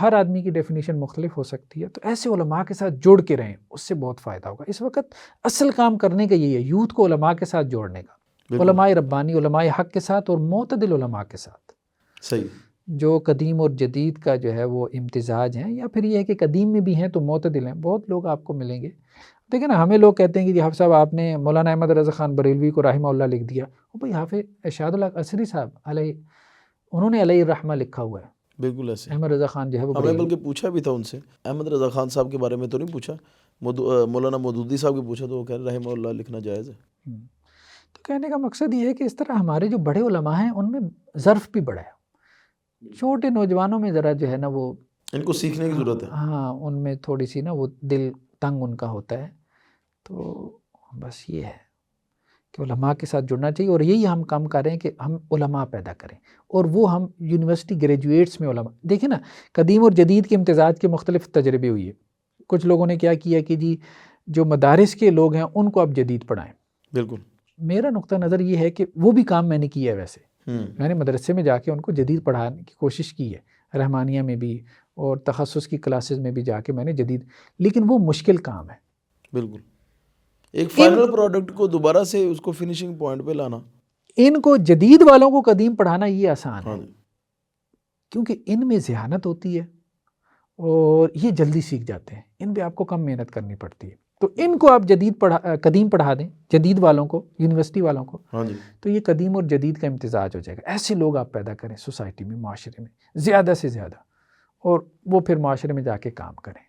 ہر آدمی کی ڈیفینیشن مختلف ہو سکتی ہے. تو ایسے علماء کے ساتھ جڑ کے رہیں، اس سے بہت فائدہ ہوگا. اس وقت اصل کام کرنے کا یہی ہے، یوتھ کو علماء کے ساتھ جوڑنے کا، علماء ربانی، علماء حق کے ساتھ اور معتدل علماء کے ساتھ. صحیح. جو قدیم اور جدید کا جو ہے وہ امتزاج ہیں، یا پھر یہ ہے کہ قدیم میں بھی ہیں تو معتدل ہیں. بہت لوگ آپ کو ملیں گے. دیکھیں نا، ہمیں لوگ کہتے ہیں کہ جی حافظ صاحب آپ نے مولانا احمد رضا خان بریلوی کو رحمہ اللہ لکھ دیا. بھائی حافظ ارشاد اللہ عصری صاحب علیہ، انہوں نے علیہ الرحمہ لکھا ہوا ہے. بالکل ایسے. احمد رضا خان جو ہے وہ ہمیں بلکہ پوچھا بھی تھا ان سے، احمد رضا خان صاحب کے بارے میں تو نہیں پوچھا، مولانا مودودی صاحب کو پوچھا تو وہ کہہ رہے رحمہ اللہ لکھنا جائز ہے. تو کہنے کا مقصد یہ ہے کہ اس طرح ہمارے جو بڑے علماء ہیں ان میں ظرف بھی بڑا ہے. چھوٹے نوجوانوں میں ذرا جو ہے نا وہ ان کو سیکھنے کی ضرورت ہے. ہاں ان میں تھوڑی سی نا وہ دل تنگ ان کا ہوتا ہے. تو بس یہ ہے کہ علماء کے ساتھ جڑنا چاہیے، اور یہی ہم کام کر رہے ہیں کہ ہم علماء پیدا کریں، اور وہ ہم یونیورسٹی گریجویٹس میں علماء. دیکھیں نا، قدیم اور جدید کے امتزاج کے مختلف تجربے ہوئی ہے. کچھ لوگوں نے کیا کیا کہ جی جو مدارس کے لوگ ہیں ان کو اب جدید پڑھائیں. بالکل. میرا نقطہ نظر یہ ہے کہ وہ بھی کام میں نے کیا ہے. ویسے میں نے مدرسے میں جا کے ان کو جدید پڑھانے کی کوشش کی ہے، رحمانیہ میں بھی اور تخصص کی کلاسز میں بھی جا کے میں نے جدید، لیکن وہ مشکل کام ہے. بالکل. ایک فائنل پروڈکٹ کو دوبارہ سے اس کو فنیشنگ پوائنٹ پہ لانا. ان کو جدید والوں کو قدیم پڑھانا یہ آسان ہے، جی. کیونکہ ان میں ذہانت ہوتی ہے اور یہ جلدی سیکھ جاتے ہیں. ان پہ آپ کو کم محنت کرنی پڑتی ہے. تو ان کو آپ قدیم پڑھا دیں، جدید والوں کو، یونیورسٹی والوں کو، ہاں جی. تو یہ قدیم اور جدید کا امتزاج ہو جائے گا. ایسے لوگ آپ پیدا کریں سوسائٹی میں، معاشرے میں زیادہ سے زیادہ، اور وہ پھر معاشرے میں جا کے کام کریں.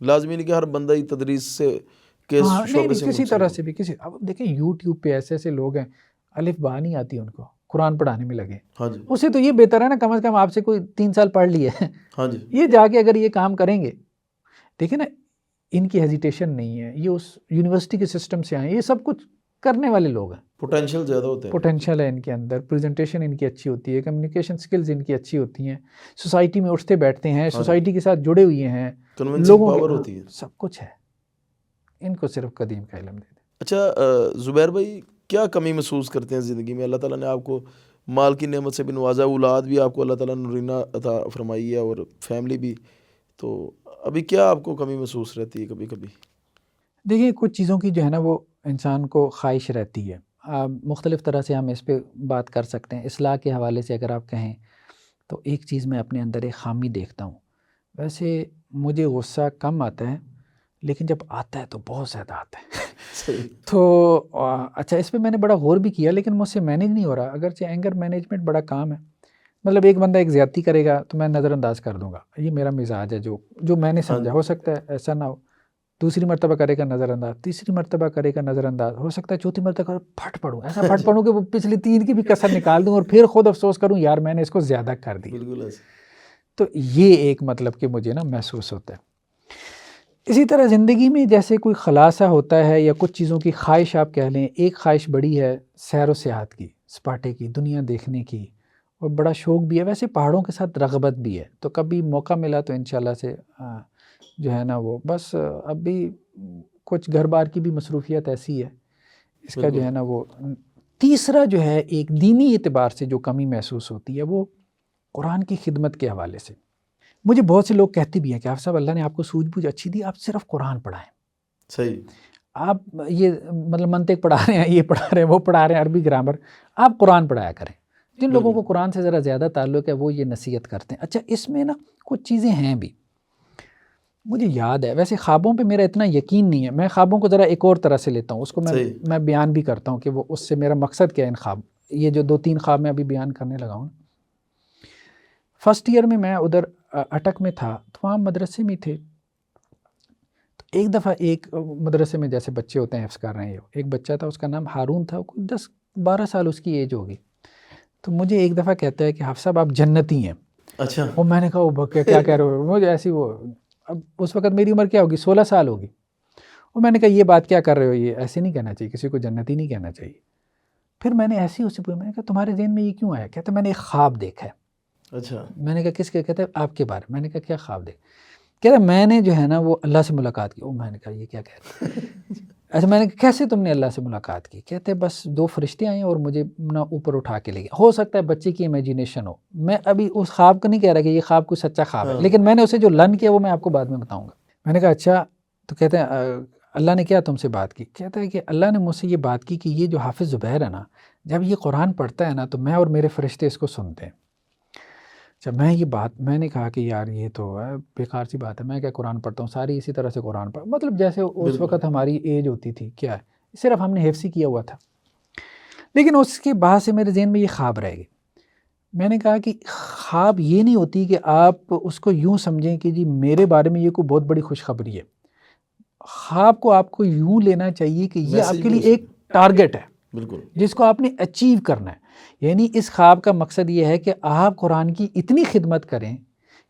لازمی نہیں کہ ہر بندہ ہی تدریس سے نہیں کسی طرح سے بھی اب دیکھیں یوٹیوب پہ ایسے ایسے لوگ ہیں الف با نہیں آتی ان کو، قرآن پڑھانے میں لگے. ہاں جی. اسے تو یہ بہتر ہے نا، کم از کم آپ سے کوئی 3 سال پڑھ لیے. ہاں جی. یہ جا کے اگر یہ کام کریں گے، دیکھیں نا ان کی ہیزیٹیشن نہیں ہے، یہ اس یونیورسٹی کے سسٹم سے آئے، یہ سب کچھ کرنے والے لوگ ہیں. پوٹینشیل زیادہ ہوتے ہیں. پوٹینشیل ہے ان کے اندر، پریزنٹیشن ان کی اچھی ہوتی ہے، کمیونیکیشن سکلز ان کی اچھی ہوتی ہیں، سوسائٹی میں اٹھتے بیٹھتے ہیں، سوسائٹی کے ساتھ جڑے ہوئے ہیں، کنونسنگ پاور ہوتی ہے، سب کچھ ہے. ان کو صرف قدیم کا علم دے دیں. اچھا زبیر بھائی، کیا کمی محسوس کرتے ہیں زندگی میں؟ اللہ تعالیٰ نے آپ کو مال کی نعمت سے بھی نوازا، اولاد بھی آپ کو اللہ تعالیٰ نے نرینہ عطا فرمائی ہے، اور فیملی بھی. تو ابھی کیا آپ کو کمی محسوس رہتی ہے کبھی کبھی؟ دیکھیے کچھ چیزوں کی جو ہے نا وہ انسان کو خواہش رہتی ہے. مختلف طرح سے ہم اس پہ بات کر سکتے ہیں. اصلاح کے حوالے سے اگر آپ کہیں تو ایک چیز میں اپنے اندر ایک خامی دیکھتا ہوں. ویسے مجھے غصہ کم آتا ہے، لیکن جب آتا ہے تو بہت زیادہ آتا ہے. تو اچھا اس پہ میں نے بڑا غور بھی کیا، لیکن مجھ سے مینیج نہیں ہو رہا. اگرچہ اینگر مینجمنٹ بڑا کام ہے، مطلب ایک بندہ ایک زیادتی کرے گا تو میں نظر انداز کر دوں گا، یہ میرا مزاج ہے جو میں نے سمجھا. ہو سکتا ہے ایسا نہ ہو. دوسری مرتبہ کرے گا نظر انداز، تیسری مرتبہ کرے گا نظر انداز، ہو سکتا ہے چوتھی مرتبہ پھٹ پڑوں، ایسا پھٹ پڑوں کہ وہ پچھلی 3 کی بھی کسر نکال دوں اور پھر خود افسوس کروں یار میں نے اس کو زیادہ کر دی. بالکل ایسے. تو یہ ایک مطلب کہ مجھے نا محسوس ہوتا ہے. اسی طرح زندگی میں جیسے کوئی خلاصہ ہوتا ہے یا کچھ چیزوں کی خواہش آپ کہہ لیں. ایک خواہش بڑی ہے سیر و سیاحت کی، سپاٹے کی، دنیا دیکھنے کی، اور بڑا شوق بھی ہے. ویسے پہاڑوں کے ساتھ رغبت بھی ہے. تو کبھی موقع ملا تو انشاءاللہ سے جو ہے نا وہ بس اب بھی کچھ گھر بار کی بھی مصروفیت ایسی ہے اس کا جو ہے نا وہ. تیسرا جو ہے ایک دینی اعتبار سے جو کمی محسوس ہوتی ہے وہ قرآن کی خدمت کے حوالے سے. مجھے بہت سے لوگ کہتے بھی ہیں کہ آپ صاحب اللہ نے آپ کو سوجھ بوجھ اچھی دی، آپ صرف قرآن پڑھائیں. صحیح. آپ یہ مطلب منطق پڑھا رہے ہیں، یہ پڑھا رہے ہیں، وہ پڑھا رہے ہیں، عربی گرامر، آپ قرآن پڑھایا کریں. جن لوگوں کو قرآن سے ذرا زیادہ تعلق ہے وہ یہ نصیحت کرتے ہیں. اچھا اس میں نا کچھ چیزیں ہیں بھی مجھے یاد ہے. ویسے خوابوں پہ میرا اتنا یقین نہیں ہے، میں خوابوں کو ذرا ایک اور طرح سے لیتا ہوں، اس کو میں بیان بھی کرتا ہوں کہ وہ اس سے میرا مقصد کیا ہے. ان خواب یہ جو 2-3 خواب میں ابھی بیان کرنے لگا ہوں. فرسٹ ایئر میں ادھر اٹک میں تھا، تو وہاں مدرسے میں تھے. تو ایک دفعہ ایک مدرسے میں جیسے بچے ہوتے ہیں حفظ کر رہے ہیں، ایک بچہ تھا، اس کا نام ہارون تھا، کوئی 10-12 سال اس کی ایج ہوگی، تو مجھے ایک دفعہ کہتا ہے کہ حافظ صاحب آپ جنتی ہیں. اچھا. اور میں نے کہا وہ کیا کہہ رہے ہو، مجھے ایسی وہ، اب اس وقت میری عمر کیا ہوگی، 16 سال ہوگی. اور میں نے کہا یہ بات کیا کر رہے ہو، یہ ایسے نہیں کہنا چاہیے، کسی کو جنتی نہیں کہنا چاہیے. پھر میں نے ایسے ہی اسے پوچھا، میں نے کہا تمہارے ذہن میں یہ کیوں آیا؟ کہتا میں نے ایک خواب دیکھا ہے. اچھا. میں نے کہا کس کے؟ کہتا ہے آپ کے بارے میں. میں نے کہا کیا خواب دیکھا؟ کہتا میں نے جو ہے نا وہ اللہ سے ملاقات کی. میں نے کہا یہ کیا کہہ رہے ہیں؟ اچھا. میں نے کہا کیسے تم نے اللہ سے ملاقات کی؟ کہتے بس 2 فرشتے آئے اور مجھے نا اوپر اٹھا کے لے گئے. ہو سکتا ہے بچے کی امیجینیشن ہو، میں ابھی اس خواب کو نہیں کہہ رہا کہ یہ خواب کوئی سچا خواب ہے، لیکن میں نے اسے جو لرن کیا وہ میں آپ کو بعد میں بتاؤں گا. میں نے کہا اچھا. تو کہتے ہیں اللہ نے کیا تم سے بات کی؟ کہتا ہے کہ اللہ نے مجھ سے یہ بات کی کہ یہ جو حافظ زبیر ہے نا، جب یہ قرآن پڑھتا ہے نا تو میں اور میرے فرشتے اس کو سنتے ہیں. جب میں نے کہا کہ یار یہ تو بیکار سی بات ہے، میں کیا قرآن پڑھتا ہوں، ساری اسی طرح سے قرآن پڑھ، مطلب جیسے اس وقت ہماری ایج ہوتی تھی، کیا ہے صرف ہم نے حفظ ہی کیا ہوا تھا. لیکن اس کے بعد سے میرے ذہن میں یہ خواب رہ گئے. میں نے کہا کہ خواب یہ نہیں ہوتی کہ آپ اس کو یوں سمجھیں کہ جی میرے بارے میں یہ کوئی بہت بڑی خوشخبری ہے. خواب کو آپ کو یوں لینا چاہیے کہ یہ آپ کے لیے ایک ٹارگٹ ہے بالکل جس کو آپ نے اچیو کرنا ہے. یعنی اس خواب کا مقصد یہ ہے کہ آپ قرآن کی اتنی خدمت کریں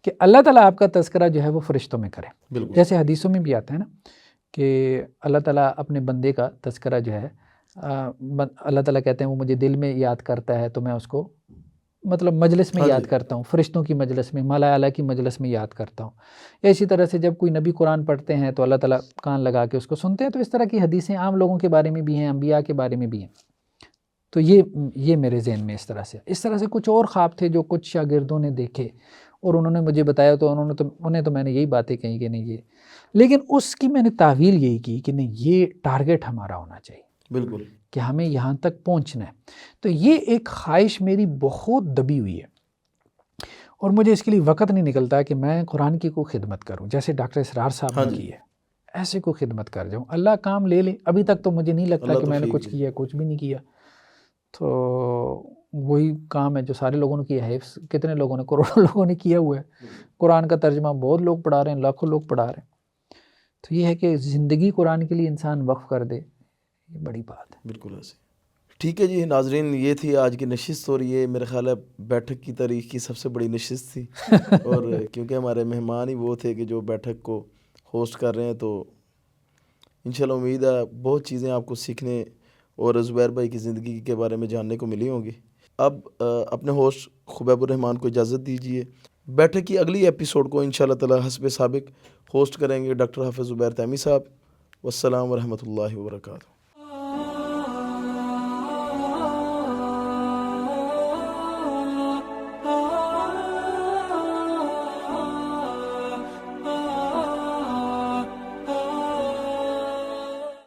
کہ اللہ تعالیٰ آپ کا تذکرہ جو ہے وہ فرشتوں میں کرے. جیسے حدیثوں میں بھی آتا ہے نا کہ اللہ تعالیٰ اپنے بندے کا تذکرہ جو ہے، اللہ تعالیٰ کہتے ہیں وہ مجھے دل میں یاد کرتا ہے تو میں اس کو مطلب مجلس میں یاد کرتا ہوں، فرشتوں کی مجلس میں، ملائکہ اعلیٰ کی مجلس میں یاد کرتا ہوں. اسی طرح سے جب کوئی نبی قرآن پڑھتے ہیں تو اللہ تعالیٰ کان لگا کے اس کو سنتے ہیں. تو اس طرح کی حدیثیں عام لوگوں کے بارے میں بھی ہیں، انبیاء کے بارے میں بھی ہیں. تو یہ میرے ذہن میں اس طرح سے کچھ اور خواب تھے جو کچھ شاگردوں نے دیکھے اور انہوں نے مجھے بتایا، تو انہیں تو میں نے یہی باتیں کہیں کہ نہیں یہ، لیکن اس کی میں نے تعویل یہی کی کہ نہیں یہ ٹارگٹ ہمارا ہونا چاہیے بالکل کہ ہمیں یہاں تک پہنچنا ہے. تو یہ ایک خواہش میری بہت دبی ہوئی ہے اور مجھے اس کے لیے وقت نہیں نکلتا کہ میں قرآن کی کوئی خدمت کروں جیسے ڈاکٹر اسرار صاحب نے کی ہے، ایسے کوئی خدمت کر جاؤں. اللہ کام لے لے. ابھی تک تو مجھے نہیں لگتا کہ میں نے کچھ کیا، کچھ بھی نہیں کیا. تو وہی کام ہے جو سارے لوگوں نے کیا ہے. کتنے لوگوں نے، کروڑوں لوگوں نے کیا ہوا ہے. قرآن کا ترجمہ بہت لوگ پڑھا رہے ہیں، لاکھوں لوگ پڑھا رہے ہیں. تو یہ ہے کہ زندگی قرآن کے لیے انسان وقف کر دے، یہ بڑی بات ہے. بالکل ایسے. ٹھیک ہے جی ناظرین، یہ تھی آج کی نشست اور یہ میرے خیال ہے بیٹھک کی تاریخ کی سب سے بڑی نشست تھی. اور کیونکہ ہمارے مہمان ہی وہ تھے کہ جو بیٹھک کو ہوسٹ کر رہے ہیں، تو انشاءاللہ امید ہے بہت چیزیں آپ کو سیکھنے اور زبیر بھائی کی زندگی کے بارے میں جاننے کو ملی ہوں گی. اب اپنے ہوسٹ خبیب الرحمان کو اجازت دیجیے. بیٹھک کی اگلی ایپیسوڈ کو انشاءاللہ تعالی حسب سابق ہوسٹ کریں گے ڈاکٹر حافظ زبیر تیمی صاحب. والسلام ورحمۃ اللہ وبرکاتہ.